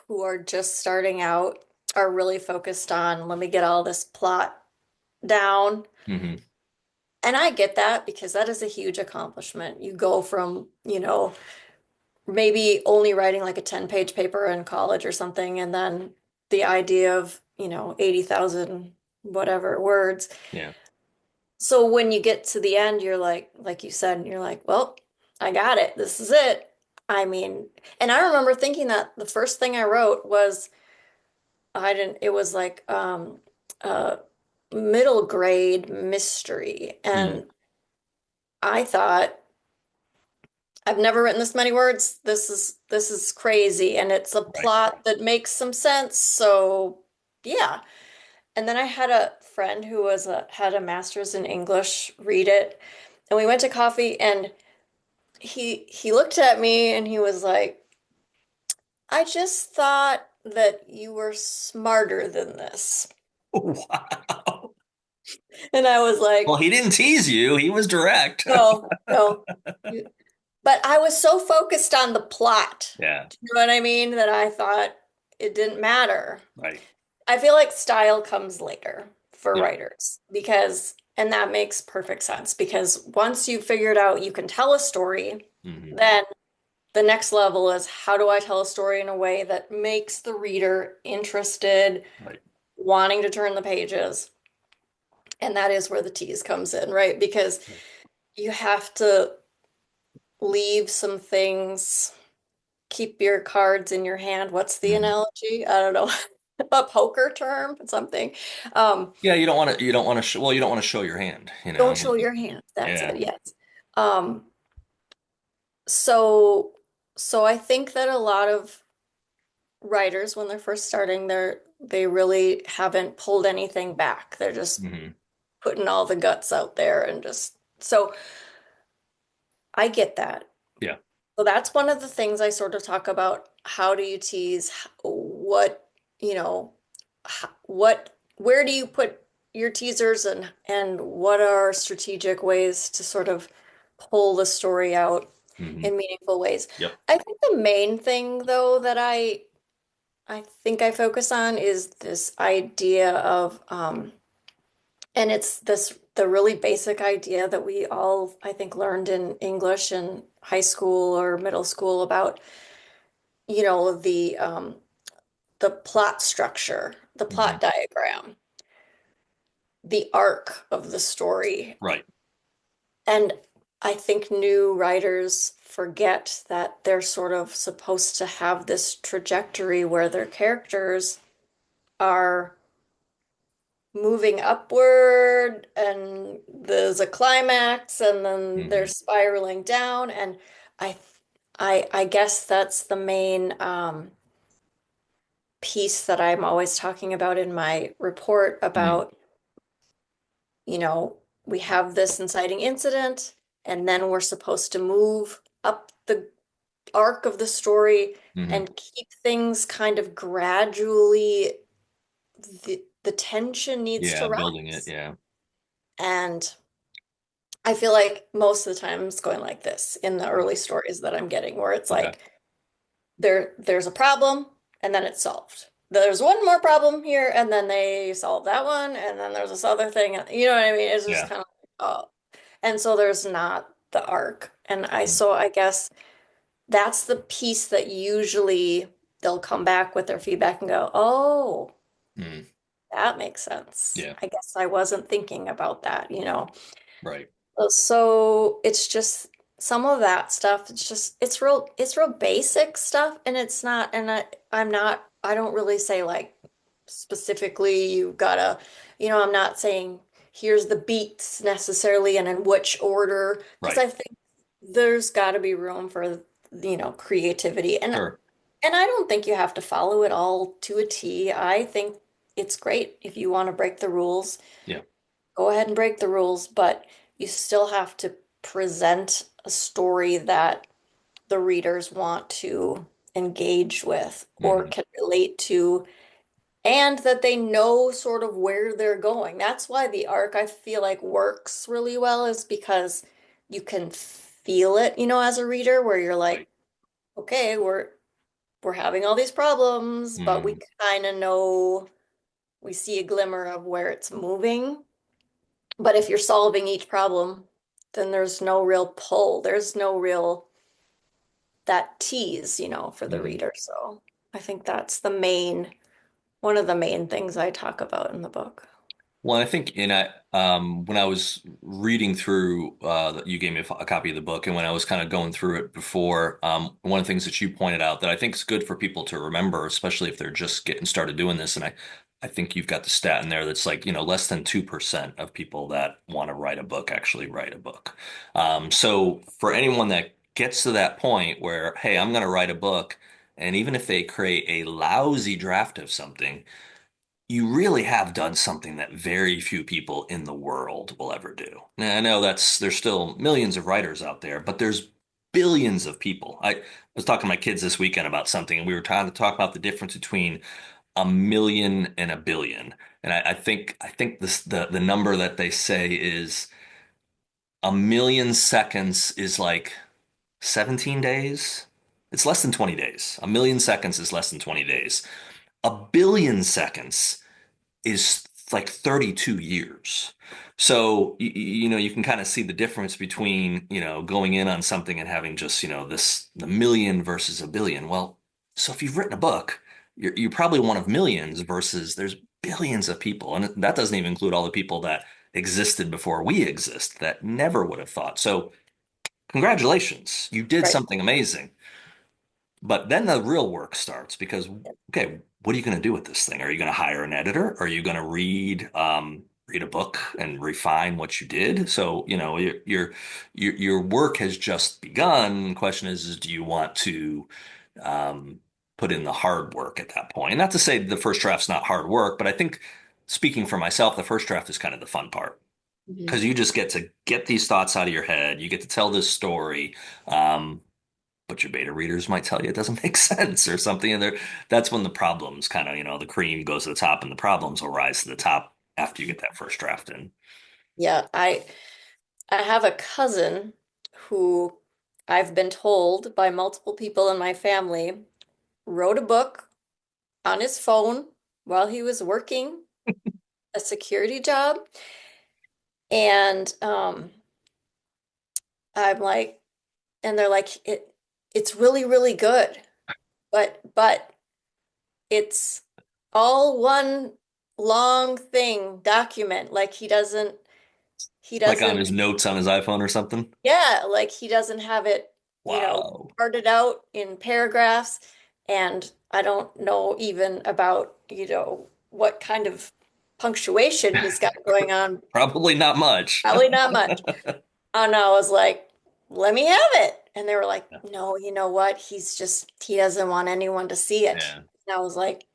who are just starting out are really focused on, let me get all this plot down. Hmm. And I get that because that is a huge accomplishment. You go from, maybe only writing like a 10-page paper in college or something, and then the idea of, 80,000 whatever words. Yeah. So when you get to the end, you're like you said, you're like, well, I got it. This is it. I mean, and I remember thinking that the first thing I wrote was it was like a middle grade mystery. Mm. And I thought, I've never written this many words. This is crazy. And it's a Right. plot that makes some sense. So yeah. And then I had a friend who had a master's in English read it. And we went to coffee and he looked at me and he was like, I just thought that you were smarter than this. Wow. And I was Well, like, he didn't tease you. He was direct. no, no. But I was so focused on the plot. Yeah. Do you know what I mean? That I thought it didn't matter. Right. I feel like style comes later for Yep. writers and that makes perfect sense because once you've figured out you can tell a story, Hmm. then the next level is how do I tell a story in a way that makes the reader interested, Right. wanting to turn the pages? And that is where the tease comes in, right? Because you have to leave some things, keep your cards in your hand. What's the Hmm. analogy? I don't know. A poker term, something. Um, Yeah, you don't want to well, you don't want to show your hand, don't show your hand. That's Yeah. it. Yes. Um, so so I think that a lot of writers, when they're first starting, they really haven't pulled anything back. They're just Hmm. putting all the guts out there and just so I get that. Yeah. So that's one of the things I sort of talk about. How do you tease? What, you know, where do you put your teasers and what are strategic ways to sort of pull the story out Hmm. in meaningful ways? Yep. I think the main thing though that I think I focus on is this idea of and it's the really basic idea that we all, I think, learned in English in high school or middle school about, the plot structure, the Hmm. plot diagram, the arc of the story. Right. And I think new writers forget that they're sort of supposed to have this trajectory where their characters are moving upward and there's a climax and then they're Hmm. spiraling down and I I guess that's the main piece that I'm always talking about in my report Hmm. about, you know, we have this inciting incident and then we're supposed to move up the arc of the story Hmm. and keep things kind of gradually the tension needs to Yeah, building it. rise. Yeah. And I feel like most of the time it's going like this in the early stories that I'm getting, where it's Okay. like there's a problem and then it's solved. There's one more problem here and then they solve that one and then there's this other thing. You know what I mean? It's just Yeah. kind of oh. And so there's not the arc. And I guess that's the piece that usually they'll come back with their feedback and go, "Oh, Mm. that makes sense. Yeah. I guess I wasn't thinking about that." Right. So it's just some of that stuff, it's real basic stuff, and it's not, and I don't really say like specifically you gotta, I'm not saying here's the beats necessarily and in which order, because Right. I think there's got to be room for, creativity. Sure. And I don't think you have to follow it all to a T. I think it's great if you want to break the rules, Yeah. go ahead and break the rules, but you still have to present a story that the readers want to engage with or Hmm. can relate to, and that they know sort of where they're going. That's why the arc I feel like works really well, is because you can feel it, as a reader, where you're Right. like, okay, we're having all these problems, but we Hmm. kind of know, we see a glimmer of where it's moving. But if you're solving each problem, then there's no real pull. There's no real that tease, for the Hmm. reader. So I think that's one of the main things I talk about in the book. Well, I think when I was reading through, you gave me a copy of the book, and when I was kind of going through it before, one of the things that you pointed out that I think is good for people to remember, especially if they're just getting started doing this, and I think you've got the stat in there that's like, less than 2% of people that want to write a book actually write a book. So for anyone that gets to that point where, hey, I'm going to write a book, and even if they create a lousy draft of something, you really have done something that very few people in the world will ever do. Now, I know there's still millions of writers out there, but there's billions of people. I was talking to my kids this weekend about something, and we were trying to talk about the difference between a million and a billion. And I think the number that they say is a million seconds is like 17 days. It's less than 20 days. A million seconds is less than 20 days. A billion seconds is like 32 years. So, you can kind of see the difference between, going in on something and having just, the million versus a billion. Well, so if you've written a book, you're probably one of millions versus there's billions of people. And that doesn't even include all the people that existed before we exist that never would have thought. So, congratulations, you did Right. something amazing. But then the real work starts because, okay, what are you going to do with this thing? Are you going to hire an editor? Are you going to read a book and refine what you did? So, your work has just begun. The question is do you want to um, put in the hard work at that point? And not to say the first draft's not hard work, but I think speaking for myself, the first draft is kind of the fun part Mhm. because you just get to get these thoughts out of your head. You get to tell this story. Um, but your beta readers might tell you it doesn't make sense or something. And that's when the problems kind of, the cream goes to the top and the problems will rise to the top after you get that first draft in. Yeah, I have a cousin who I've been told by multiple people in my family wrote a book on his phone while he was working a security job. And I'm like, and they're like, it's really, really good. But it's all one long thing, document. Like he Like on doesn't, his notes on his iPhone or something. yeah, like he doesn't have it, Wow. parted out in paragraphs. And I don't know even about, what kind of punctuation he's got going on. Probably not much. Probably not much. And I was like, let me have it. And they were like, Yeah. no, you know what? He doesn't want anyone to see it. Yeah. And I was like,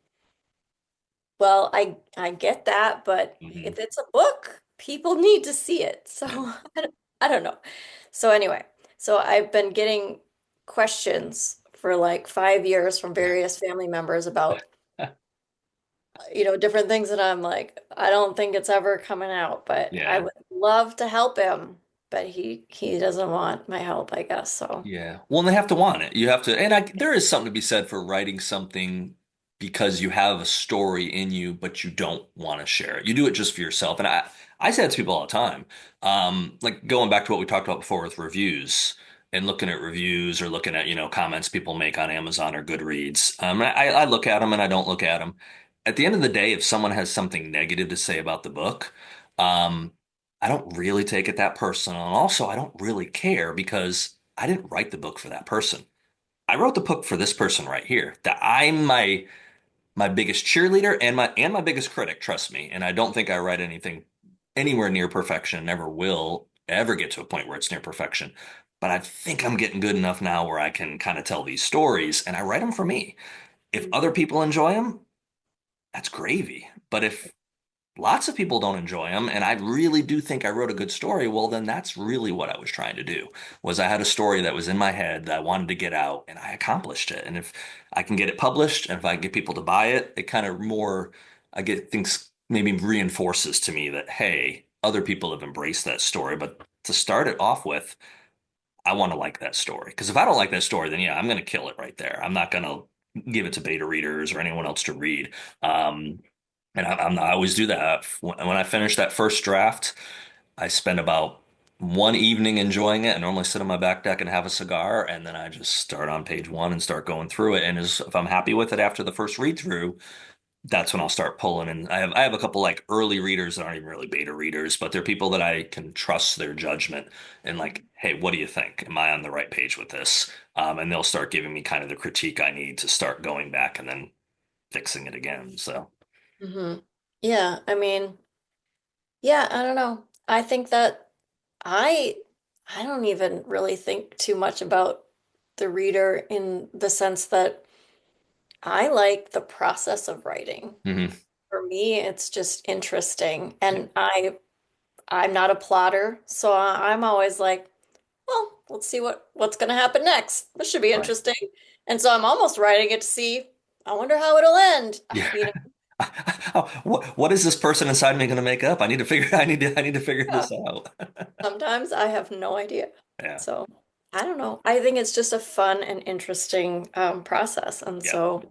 well, I get that, but Hmm. if it's a book, people need to see it. So Yeah. I don't know. So anyway, so I've been getting questions for like 5 years from various family members about, different things, and I'm like, I don't think it's ever coming out, but I Yeah. would love to help him, but he doesn't want my help, I guess. So Yeah. Well, and they have to want it. You have to, and there is something to be said for writing something because you have a story in you, but you don't want to share it. You do it just for yourself. And I say that to people all the time. Like going back to what we talked about before with reviews and looking at reviews or looking at, comments people make on Amazon or Goodreads. I look at them and I don't look at them. At the end of the day, if someone has something negative to say about the book, um, I don't really take it that personal. And also, I don't really care because I didn't write the book for that person. I wrote the book for this person right here. That I'm my biggest cheerleader and my biggest critic, trust me. And I don't think I write anything anywhere near perfection, never will ever get to a point where it's near perfection. But I think I'm getting good enough now where I can kind of tell these stories and I write them for me. If other people enjoy them, that's gravy. But if lots of people don't enjoy them and I really do think I wrote a good story, well then that's really what I was trying to do. Was I had a story that was in my head that I wanted to get out and I accomplished it. And if I can get it published and if I can get people to buy it, it kind of more I get things maybe reinforces to me that hey, other people have embraced that story, but to start it off with, I want to like that story. Because if I don't like that story, then yeah, I'm going to kill it right there. I'm not going to give it to beta readers or anyone else to read. And I always do that. When I finish that first draft, I spend about one evening enjoying it. I normally sit on my back deck and have a cigar, and then I just start on page one and start going through it. And if I'm happy with it after the first read through, that's when I'll start pulling. And I have a couple like early readers that aren't even really beta readers, but they're people that I can trust their judgment and like, hey, what do you think? Am I on the right page with this? And they'll start giving me kind of the critique I need to start going back and then fixing it again. So. Hmm. Yeah, I mean, yeah, I don't know. I think that I I don't even really think too much about the reader in the sense that I like the process of writing. Mhm. For me, it's just interesting. And I'm not a plotter, so I'm always like, well, let's see what's going to happen next. This should be Right. interesting. And so I'm almost writing it to see, I wonder how it'll end. Yeah. You know, What is this person inside me going to make up? I need to figure yeah, this out. sometimes I have no idea. Yeah. So I don't know. I think it's just a fun and interesting process. And Yeah. so,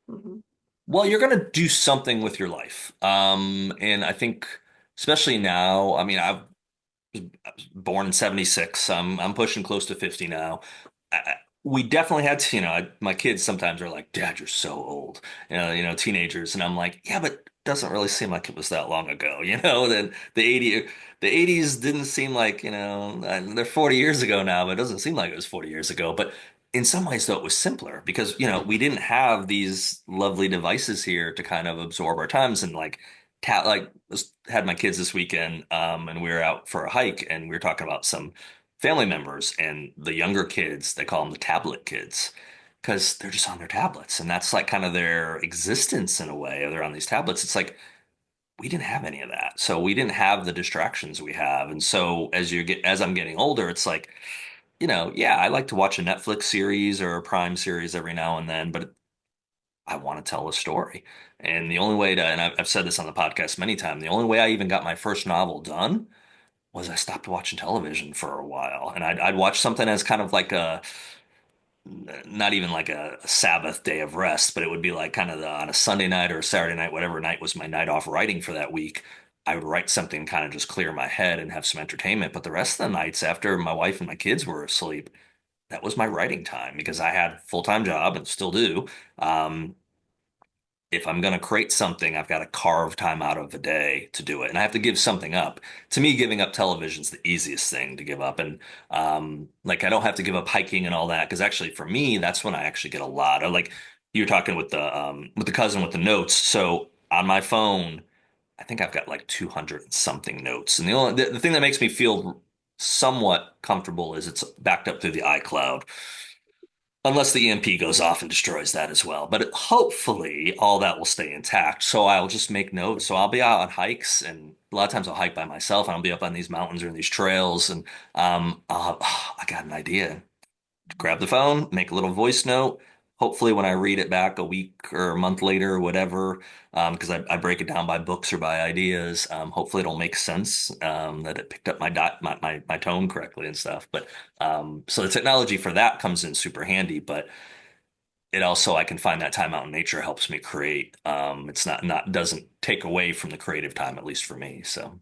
mhm. Well, you're going to do something with your life. And I think especially now, I mean, I was born in 76. I'm pushing close to 50 now. We definitely had to, my kids sometimes are like, Dad, you're so old, teenagers. And I'm like, yeah, but it doesn't really seem like it was that long ago, then the 80s didn't seem like, they're 40 years ago now, but it doesn't seem like it was 40 years ago. But in some ways, though, it was simpler because, we didn't have these lovely devices here to kind of absorb our times and like, had my kids this weekend, and we were out for a hike, and we were talking about some family members and the younger kids. They call them the tablet kids because they're just on their tablets, and that's like kind of their existence in a way. They're on these tablets. It's like we didn't have any of that, so we didn't have the distractions we have, and so as I'm getting older, it's like. Yeah, I like to watch a Netflix series or a Prime series every now and then, but I want to tell a story. And the only way to, and I've said this on the podcast many times, the only way I even got my first novel done was I stopped watching television for a while. And I'd watch something as kind of like not even like a Sabbath day of rest, but it would be like kind of on a Sunday night or a Saturday night, whatever night was my night off writing for that week. I would write something kind of just clear my head and have some entertainment. But the rest of the nights after my wife and my kids were asleep, that was my writing time because I had a full-time job and still do. Um, if I'm going to create something, I've got to carve time out of the day to do it. And I have to give something up. To me, giving up television is the easiest thing to give up. And like I don't have to give up hiking and all that because actually for me, that's when I actually get a lot of like you're talking with the cousin with the notes. So on my phone, I think I've got like 200 and something notes. And the thing that makes me feel somewhat comfortable is it's backed up through the iCloud. Unless the EMP goes off and destroys that as well. But hopefully all that will stay intact. So I'll just make notes. So I'll be out on hikes and a lot of times I'll hike by myself and I'll be up on these mountains or in these trails and I got an idea. Grab the phone, make a little voice note. Hopefully when I read it back a week or a month later or whatever, because I break it down by books or by ideas, hopefully it'll make sense, that it picked up my tone correctly and stuff. But so the technology for that comes in super handy, but it also I can find that time out in nature helps me create. It's not doesn't take away from the creative time, at least for me. So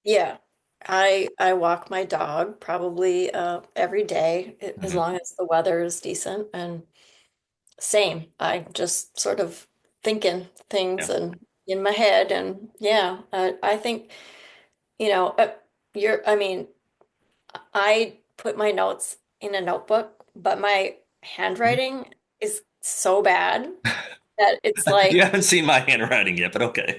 Yeah. I walk my dog probably every day as mhm. long as the weather is decent and same. I just sort of thinking things Yeah. and in my head and yeah, I think you know, I mean, I put my notes in a notebook, but my handwriting is so bad that it's You like, haven't seen my handwriting yet, but okay.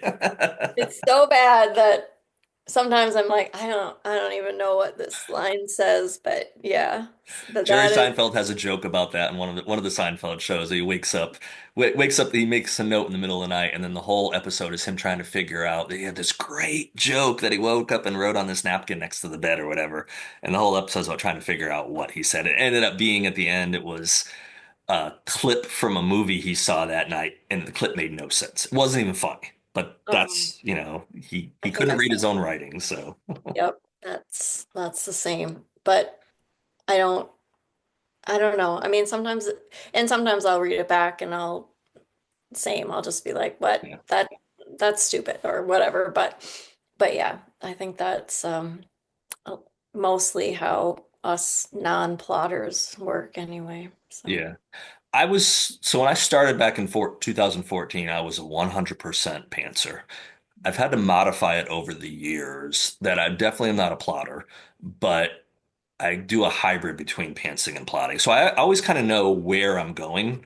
it's so bad that sometimes I'm like, I don't even know what this line says, but yeah, but Jerry that is, Seinfeld has a joke about that in one of the Seinfeld shows. He wakes up, he makes a note in the middle of the night, and then the whole episode is him trying to figure out that he had this great joke that he woke up and wrote on this napkin next to the bed or whatever. And the whole episode's about trying to figure out what he said. It ended up being at the end, it was a clip from a movie he saw that night, and the clip made no sense. It wasn't even funny. But um, that's, he I think couldn't I've read his seen own it. writing, so Yep, that's the same. But I don't I don't know. I mean, sometimes I'll read it back and I'll just be like, what? yeah. That's stupid or whatever. But yeah, I think that's uh, mostly how us non-plotters work anyway. So, Yeah. So when I started back in 2014, I was a 100% pantser. I've had to modify it over the years that I definitely am not a plotter, but I do a hybrid between pantsing and plotting. So I always kind of know where I'm going.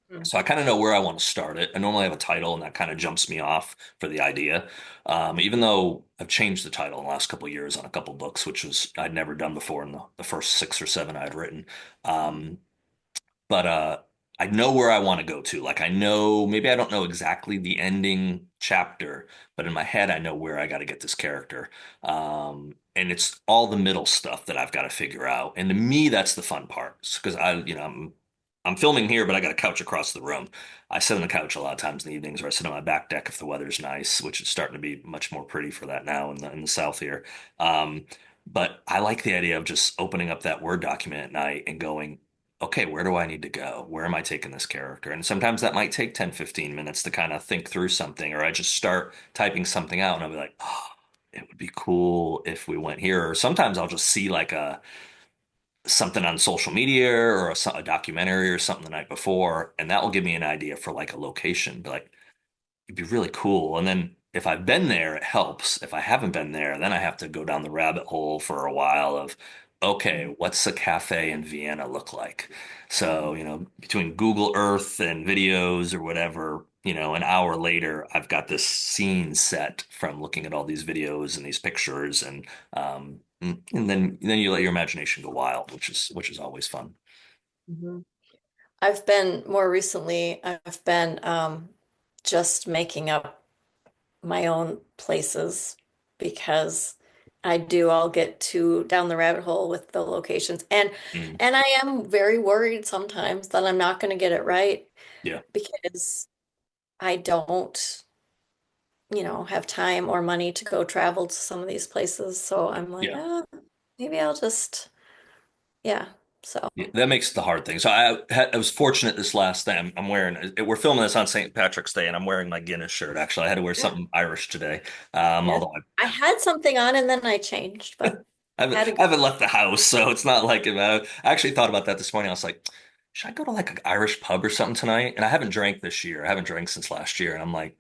mm, So I kind of know where I want to start it. I normally have a title, and that kind of jumps me off for the idea. Even though I've changed the title in the last couple of years on a couple books, which was I'd never done before in the first six or seven I'd written. Um, but I know where I want to go to. Like I know maybe I don't know exactly the ending chapter, but in my head I know where I got to get this character. And it's all the middle stuff that I've got to figure out. And to me, that's the fun part because I'm filming here, but I got a couch across the room. I sit on the couch a lot of times in the evenings, or I sit on my back deck if the weather's nice, which is starting to be much more pretty for that now in the south here. Um, but I like the idea of just opening up that Word document at night and going, okay, where do I need to go? Where am I taking this character? And sometimes that might take 10, 15 minutes to kind of think through something, or I just start typing something out and I'll be like, oh, it would be cool if we went here. Or sometimes I'll just see like something on social media or a documentary or something the night before, and that will give me an idea for like a location. Be like, it'd be really cool. And then if I've been there, it helps. If I haven't been there, then I have to go down the rabbit hole for a while of, okay, what's a cafe in Vienna look like? So, between Google Earth and videos or whatever, an hour later, I've got this scene set from looking at all these videos and these pictures, and then you let your imagination go wild, which is always fun. mhm. I've been more recently, I've been just making up my own places because I'll get too down the rabbit hole with the locations. Mm, And I am very worried sometimes that I'm not going to get it right yeah, because I don't, have time or money to go travel to some of these places. So I'm like, yeah. maybe I'll just, yeah. So, Yeah, that makes it the hard thing. So I was fortunate this last day. I'm wearing. We're filming this on St. Patrick's Day, and I'm wearing my Guinness shirt. Actually, I had to wear yeah, something Irish today. yeah. Although I had something on and then I changed, but I haven't, had to I go. haven't left the house, so it's not like I actually thought about that this morning. I was like, should I go to like an Irish pub or something tonight? And I haven't drank this year. I haven't drank since last year, and I'm like,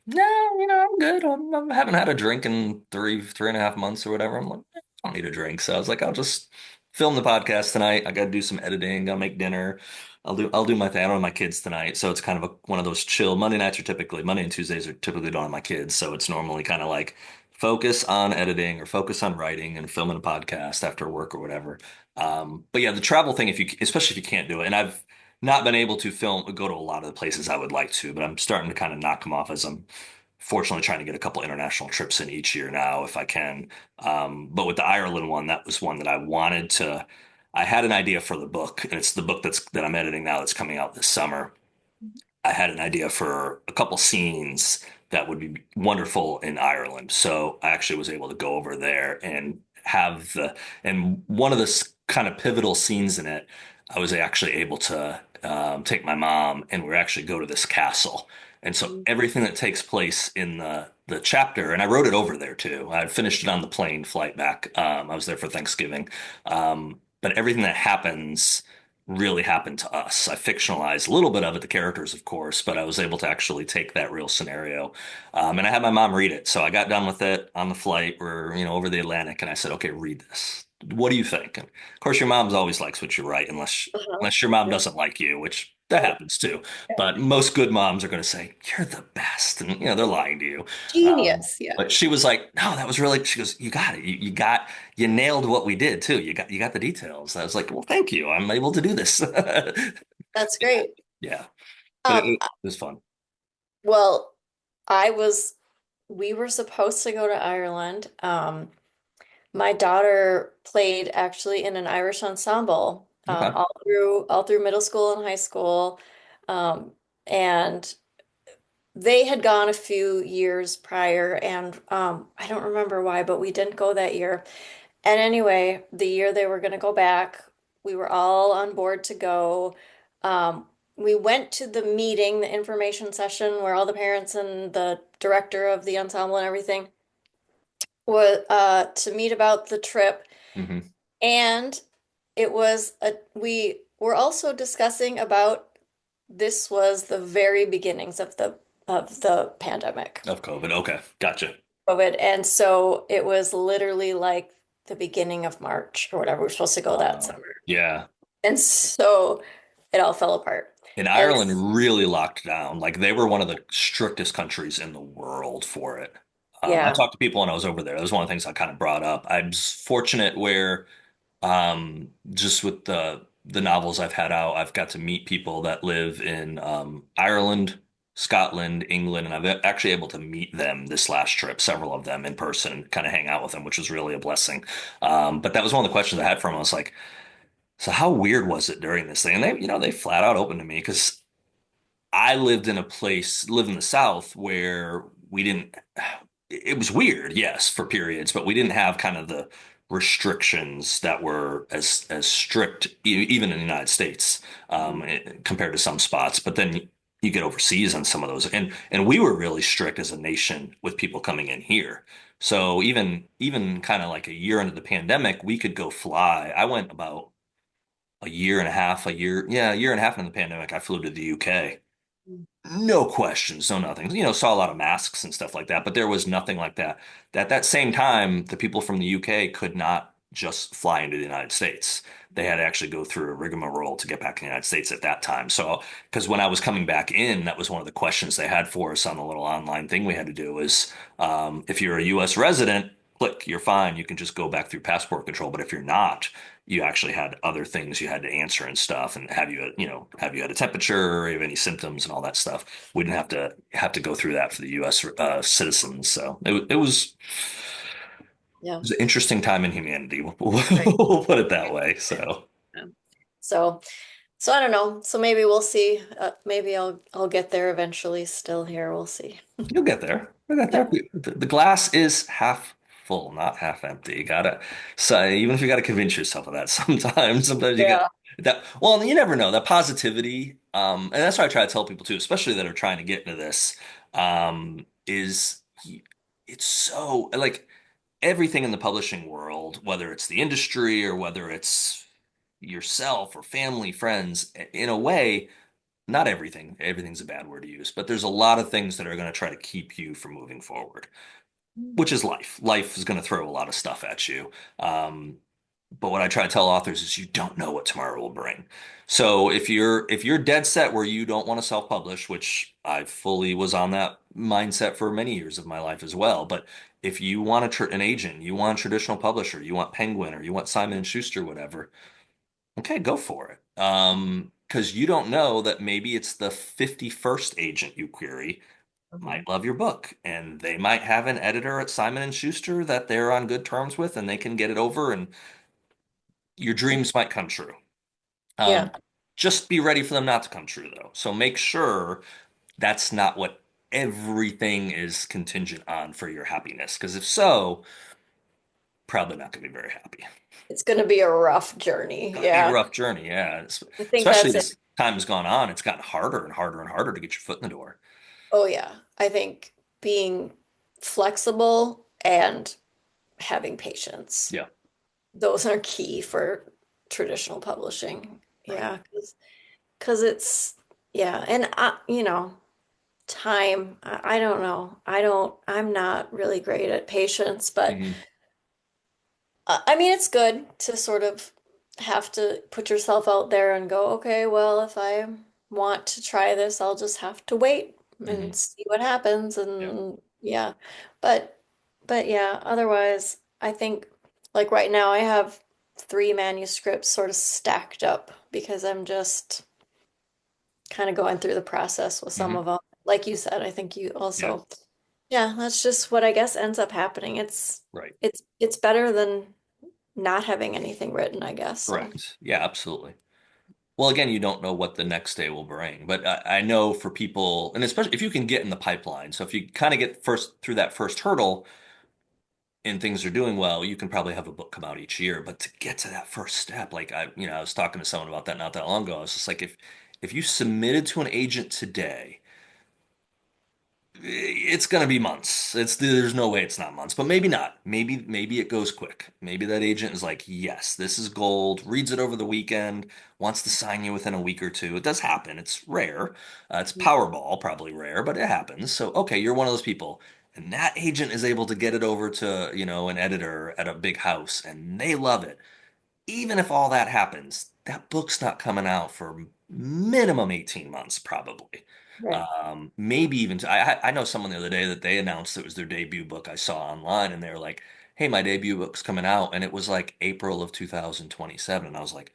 no, I'm good. I haven't had a drink in 3.5 months or whatever. I'm like, I don't need a drink. So I was like, I'll just film the podcast tonight. I got to do some editing. I'll make dinner. I'll do my thing. I don't have my kids tonight, so it's kind of one of those chill. Monday and Tuesdays are typically don't have my kids, so it's normally kind of like focus on editing or focus on writing and filming a podcast after work or whatever. But yeah, the travel thing, especially if you can't do it, and I've not been able to go to a lot of the places I would like to, but I'm starting to kind of knock them off as I'm fortunately trying to get a couple international trips in each year now if I can. But with the Ireland one, that was one that I wanted to. I had an idea for the book, and it's the book that I'm editing now that's coming out this summer. I had an idea for a couple scenes that would be wonderful in Ireland. So I actually was able to go over there and and one of the kind of pivotal scenes in it, I was actually able to take my mom and we actually go to this castle. And so everything that takes place in the chapter, and I wrote it over there too. I finished it on the plane flight back. I was there for Thanksgiving. But everything that happens really happened to us. I fictionalized a little bit of it, the characters, of course, but I was able to actually take that real scenario. And I had my mom read it. So I got done with it on the flight or, over the Atlantic, and I said, okay, read this. What do you think? And of course, your mom's always likes what you write, Uh-huh. unless your mom Yeah. doesn't like you, which that Right. happens too. Yeah. But most good moms are going to say, you're the best. And, they're lying to you. Genius. Yeah. But she was like, no, that was really, she goes, you got it. You nailed what we did too. You got the details. I was like, well, thank you. I'm able to do this. That's great. Yeah, but it, Um, it was fun. well, I was, we were supposed to go to Ireland. My daughter played actually in an Irish ensemble, Okay. all through middle school and high school. Um, and they had gone a few years prior, and I don't remember why, but we didn't go that year. And anyway, the year they were going to go back, we were all on board to go. We went to the meeting, the information session, where all the parents and the director of the ensemble and everything was to meet about the trip. Hmm. And we were also discussing about this was the very beginnings of the pandemic, Of COVID. Okay. Gotcha. COVID. And so it was literally like the beginning of March or whatever. We were supposed to go that Wow. summer. Yeah. And so it all fell apart. And And Ireland really locked down. Like they were one of the strictest countries in the world for it. I yeah. talked to people when I was over there. That was one of the things I kind of brought up. I was fortunate where just with the novels I've had out, I've got to meet people that live in Ireland, Scotland, England, and I've actually able to meet them this last trip, several of them in person, kind of hang out with them, which was really a blessing. But that was one of the questions I had for them. I was like, so how weird was it during this thing? And they flat out opened to me because I lived in the South where we didn't, it was weird, yes, for periods, but we didn't have kind of the restrictions that were as strict, even in the United States, compared to some spots. But then you get overseas on some of those, and we were really strict as a nation with people coming in here. So even kind of like a year into the pandemic, we could go fly. I went about a year and a half into the pandemic. I flew to the UK. No questions, no nothing. Saw a lot of masks and stuff like that, but there was nothing like that. At that same time, the people from the UK could not just fly into the United States. They had to actually go through a rigmarole to get back in the United States at that time. So, because when I was coming back in, that was one of the questions they had for us on the little online thing we had to do is, if you're a US resident, click, you're fine. You can just go back through passport control. But if you're not, you actually had other things you had to answer and stuff, and have you had a temperature or have any symptoms and all that stuff. We didn't have to go through that for the U.S. Citizens, so it Yeah. was an interesting time in humanity. We'll, Right. we'll put it that way. So Yeah. So so I don't know. So maybe we'll see. Maybe I'll get there eventually. Still here. We'll see. you'll get there. You'll get there. Yeah. The glass is half full, not half empty. You gotta, so even if you gotta convince yourself of that, sometimes you got Yeah. that. Well, you never know that positivity. And that's what I try to tell people too, especially that are trying to get into this. Is it's so like everything in the publishing world, whether it's the industry or whether it's yourself or family, friends, in a way not everything. Everything's a bad word to use, but there's a lot of things that are going to try to keep you from moving forward, which is life. Life is going to throw a lot of stuff at you. Um, but what I try to tell authors is you don't know what tomorrow will bring. So if you're dead set where you don't want to self-publish, which I fully was on that mindset for many years of my life as well, but if you want an agent, you want a traditional publisher, you want Penguin or you want Simon and Schuster, whatever, okay, go for it. Because you don't know that maybe it's the 51st agent you query Mhm. might love your book, and they might have an editor at Simon and Schuster that they're on good terms with, and they can get it over, and your dreams might come true. Yeah. Um, just be ready for them not to come true, though. So make sure that's not what everything is contingent on for your happiness, because if so, probably not going to be very happy. It's going to be a rough journey. Going to be a Yeah. rough journey, yeah. I think Especially that's it. as time has gone on, it's gotten harder and harder and harder to get your foot in the door. Oh, yeah. I think being flexible and having patience, Yeah. those are key for traditional publishing. Right. Yeah, because it's yeah, and time. I don't know. I'm not really great at patience, but Hmm. I mean, it's good to sort of have to put yourself out there and go, okay, well, if I want to try this, I'll just have to wait Hmm. and see what happens. Yeah. And yeah, but, but yeah, otherwise, I think like right now I have three manuscripts sort of stacked up because I'm just kind of going through the process with some Hmm. of them. Like you said, I think you Yeah. also, yeah, that's just what I guess ends up happening. Right. It's better than not having anything written, I guess. So, Correct. Yeah, absolutely. Well, again, you don't know what the next day will bring, but I know for people, and especially if you can get in the pipeline. So if you kind of get first through that first hurdle and things are doing well, you can probably have a book come out each year. But to get to that first step, like I was talking to someone about that not that long ago. I was just like, if you submitted to an agent today, it's going to be months. There's no way it's not months, but maybe not. Maybe it goes quick. Maybe that agent is like, "Yes, this is gold." Reads it over the weekend, wants to sign you within a week or two. It does happen. It's rare. It's Powerball, probably rare, but it happens. So, okay, you're one of those people. And that agent is able to get it over to, an editor at a big house and they love it. Even if all that happens, that book's not coming out for minimum 18 months, probably. right. Maybe even I know someone the other day that they announced it was their debut book I saw online, and they were like, "Hey, my debut book's coming out," and it was like April of 2027, and I was like,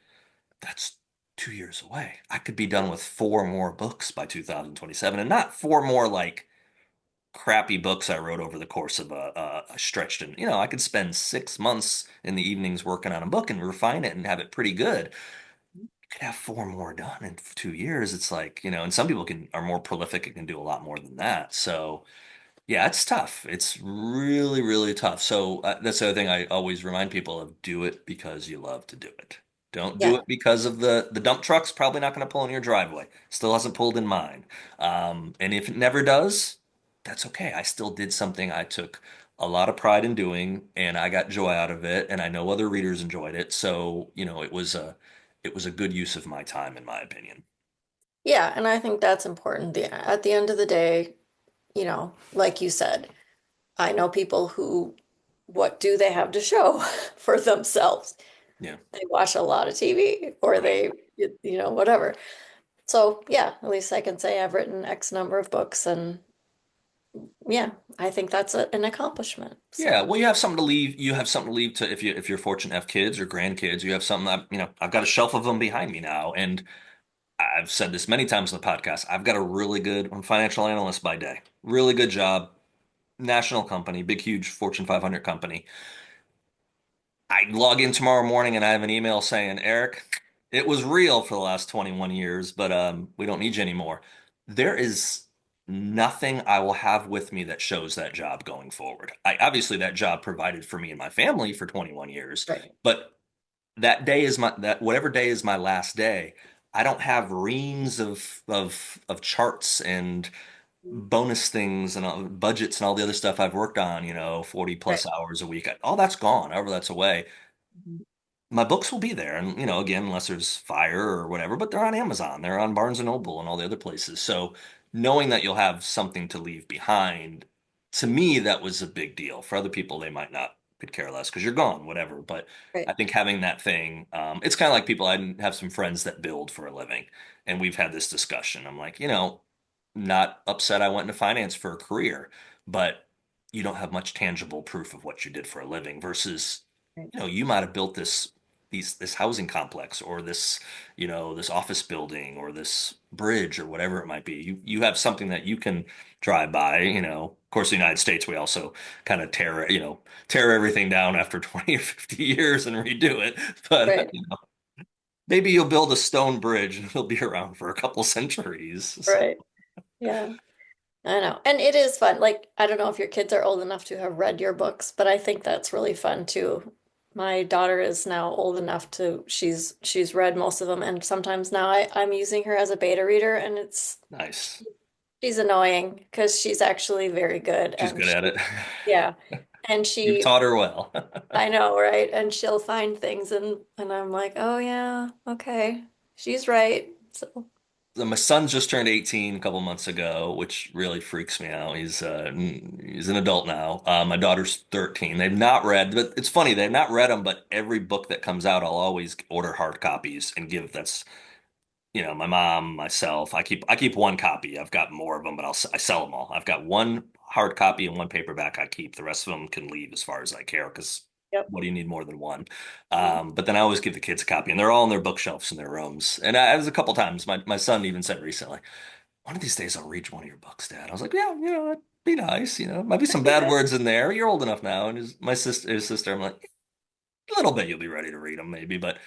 "That's 2 years away. I could be done with four more books by 2027, and not four more like crappy books I wrote over the course of a stretched and I could spend 6 months in the evenings working on a book and refine it and have it pretty good. You could have four more done in 2 years. It's like, and some people can are more prolific and can do a lot more than that. So yeah, it's tough. It's really, really tough. So that's the other thing I always remind people of: do it because you love to do it. Don't do Yeah. it because of the dump truck's probably not going to pull in your driveway. Still hasn't pulled in mine. And if it never does, that's okay. I still did something I took a lot of pride in doing, and I got joy out of it, and I know other readers enjoyed it. So, it was a good use of my time, in my opinion. Yeah, and I think that's important. At the end of the day, like you said, I know people who, what do they have to show for themselves? Yeah, They watch a lot of TV or right. whatever. So, yeah, at least I can say I've written X number of books and yeah, I think that's an accomplishment. Yeah, So, well, you have something to leave. You have something to leave to if you're fortunate to have kids or grandkids. You have something that I've got a shelf of them behind me now, and I've said this many times on the podcast. I've got a really good I'm a financial analyst by day, really good job, national company, big huge Fortune 500 company. I log in tomorrow morning and I have an email saying, Eric, it was real for the last 21 years, but we don't need you anymore. There is nothing I will have with me that shows that job going forward. Obviously that job provided for me and my family for 21 years, right. but that day is my that whatever day is my last day. I don't have reams of charts and bonus things and budgets and all the other stuff I've worked on, 40 Right. plus hours a week. All that's gone, however that's away. Mhm. My books will be there, and again, unless there's fire or whatever, but they're on Amazon, they're on Barnes and Noble and all the other places. So knowing that you'll have something to leave behind, to me that was a big deal. For other people they might not, could care less because you're gone, whatever. But I Right. think having that thing, it's kind of like people. I have some friends that build for a living, and we've had this discussion. I'm like, not upset I went into finance for a career, but you don't have much tangible proof of what you did for a living versus Right. you might have built this housing complex or this office building or this bridge or whatever it might be. You have something that you can drive by. Of course, the United States, we also kind of tear everything down after 20 or 50 years and redo it. But Right. maybe you'll build a stone bridge and it'll be around for a couple centuries. So Right. Yeah. I know. And it is fun. Like, I don't know if your kids are old enough to have read your books, but I think that's really fun too. My daughter is now old enough to she's read most of them and sometimes now I'm using her as a beta reader and nice. she's annoying because she's actually very good She's and good at it. yeah. And You've she taught her well. I know, right? And she'll find things and I'm like, "Oh yeah, okay." she's right. So, My son's just turned 18 a couple months ago, which really freaks me out. He's an adult now. My daughter's 13. They've not read, but it's funny, they've not read them, but every book that comes out, I'll always order hard copies and give that's my mom, myself. I keep one copy. I've got more of them, but I sell them all. I've got one hard copy and one paperback I keep. The rest of them can leave as far as I care, because yep. what do you need more than one? Mhm. But then I always give the kids a copy, and they're all on their bookshelves in their rooms. And I was a couple times. My son even said recently, "One of these days I'll read one of your books, Dad." I was like, "Yeah, it'd be nice. Might be some bad words in there. You're old enough now." And his sister, I'm like, "A little bit, you'll be ready to read them, maybe, but."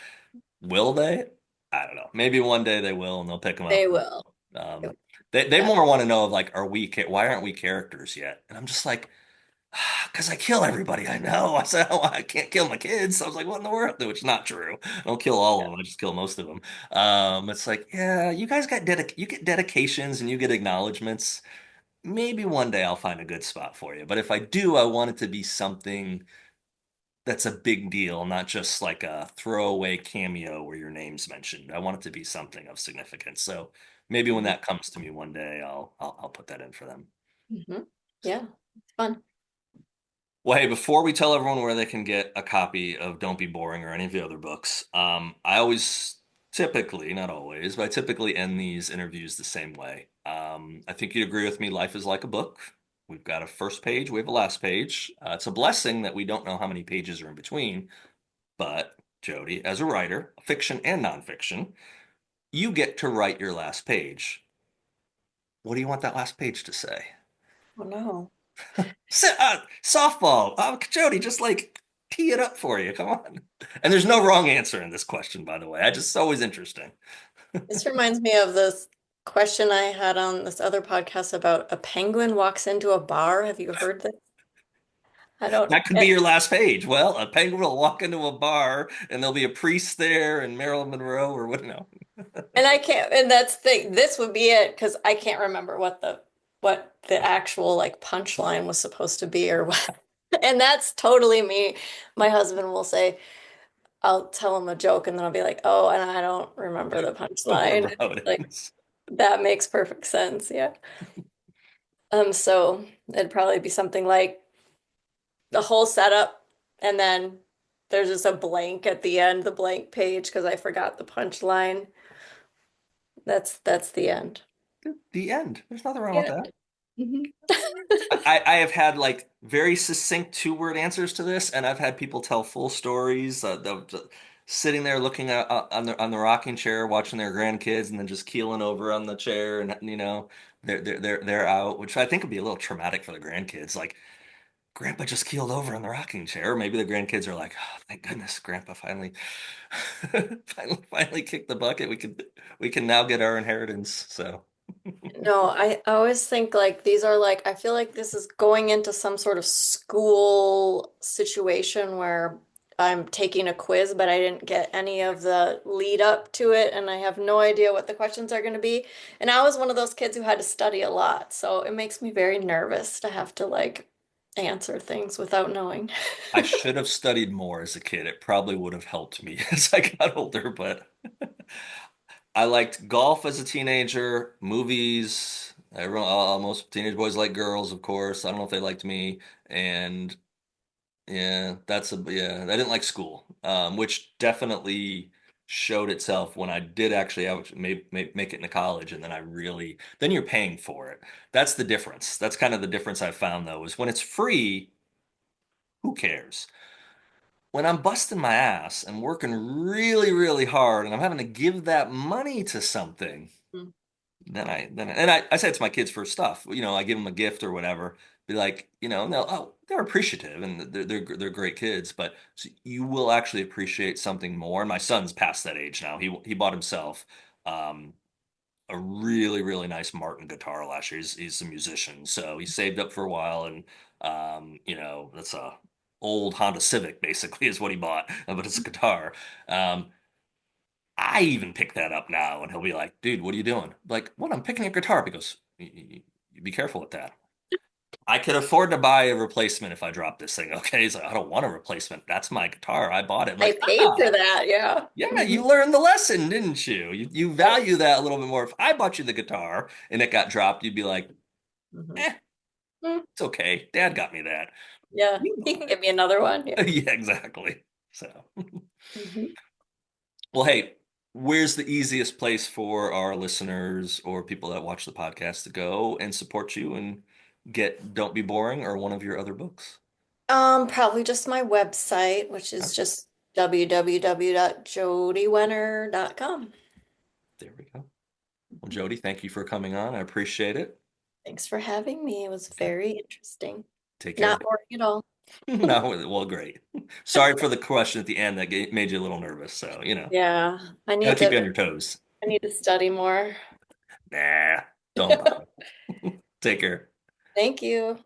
Will they? I don't know. Maybe one day they will, and they'll pick them up. They will. Um, they Yeah. more want to know of like, why aren't we characters yet? And I'm just like, because I kill everybody I know. I said, oh, I can't kill my kids. I was like, what in the world? Which is not true. I don't kill all of them. I just kill most of them. It's like, yeah, you guys you get dedications and you get acknowledgments. Maybe one day I'll find a good spot for you. But if I do, I want it to be something that's a big deal, not just like a throwaway cameo where your name's mentioned. I want it to be something of significance. So maybe when Mhm. that comes to me one day, I'll put that in for them. Mhm. Yeah. It's fun. Well, hey, before we tell everyone where they can get a copy of Don't Be Boring or any of the other books, I always typically, not always, but I typically end these interviews the same way. I think you'd agree with me, life is like a book. We've got a first page, we have a last page. It's a blessing that we don't know how many pages are in between. But, Jody, as a writer, fiction and nonfiction, you get to write your last page. What do you want that last page to say? Oh no. Softball. Jody, just like tee it up for you. Come on. And there's no wrong answer in this question, by the way. I just it's always interesting. This reminds me of this question I had on this other podcast about a penguin walks into a bar. Have you heard this? I don't. That could be your last page. Well, a penguin will walk into a bar and there'll be a priest there and Marilyn Monroe or what? No. And I can't, and that's the this would be it because I can't remember what the actual like punchline was supposed to be or what. And that's totally me. My husband will say, I'll tell him a joke and then I'll be like, oh, and I don't remember the Don't punchline. remember And how it's it like ends. that makes perfect sense. Yeah. So it'd probably be something like the whole setup and then there's just a blank at the end, the blank page because I forgot the punchline. That's the end. The end. There's nothing wrong with Yeah. that. Mhm. I have had like very succinct two-word answers to this, and I've had people tell full stories. Sitting there looking at on the rocking chair, watching their grandkids, and then just keeling over on the chair, and they're out, which I think would be a little traumatic for the grandkids. Like, Grandpa just keeled over on the rocking chair. Maybe the grandkids are like, "Oh, thank goodness, Grandpa finally, finally kicked the bucket. We can now get our inheritance." So. No, I always think like these are like I feel like this is going into some sort of school situation where I'm taking a quiz, but I didn't get any of the lead up to it, and I have no idea what the questions are going to be. And I was one of those kids who had to study a lot, so it makes me very nervous to have to like answer things without knowing. I should have studied more as a kid. It probably would have helped me as I got older, but I liked golf as a teenager, movies. Most teenage boys like girls, of course. I don't know if they liked me. And yeah, I didn't like school, which definitely showed itself when I did actually make it into college. And then then you're paying for it. That's the difference. That's kind of the difference I found though, is when it's free, who cares? When I'm busting my ass and working really, really hard and I'm having to give that money to something, Mm. then I say it to my kids for stuff. I give them a gift or whatever. Be like, and they're appreciative and they're great kids, but so you will actually appreciate something more. And my son's past that age now. He bought himself um a really, really nice Martin guitar last year. He's a musician, so he saved up for a while, and that's a old Honda Civic basically is what he bought, but it's a guitar. Um, I even pick that up now, and he'll be like, "Dude, what are you doing?" Like, "What? I'm picking a guitar." Because you be careful with that. I could afford to buy a replacement if I drop this thing. Okay. He's like, I don't want a replacement. That's my guitar. I bought it. I'm I like, paid for ah, that. Yeah. yeah, Hmm. you learned the lesson, didn't you? You Yep. value that a little bit more. If I bought you the guitar and it got dropped, you'd be like, Hmm. eh, it's okay. Dad got me that. Yeah. You He bought can give me another one. Yeah. it. Yeah, exactly. So, Hmm. well, hey, where's the easiest place for our listeners or people that watch the podcast to go and support you and get Don't Be Boring or one of your other books? Probably just my website, which All is right, just www.jodywenner.com. there we go. Well, Jody, thank you for coming on. I appreciate it. Thanks for having me. It was Okay, very interesting. take care. Not boring at all. No, well, great. Sorry for the question at the end that made you a little nervous. So, Yeah, gotta keep you on your toes. I need to study more. Nah, don't bother. Take care. Thank you.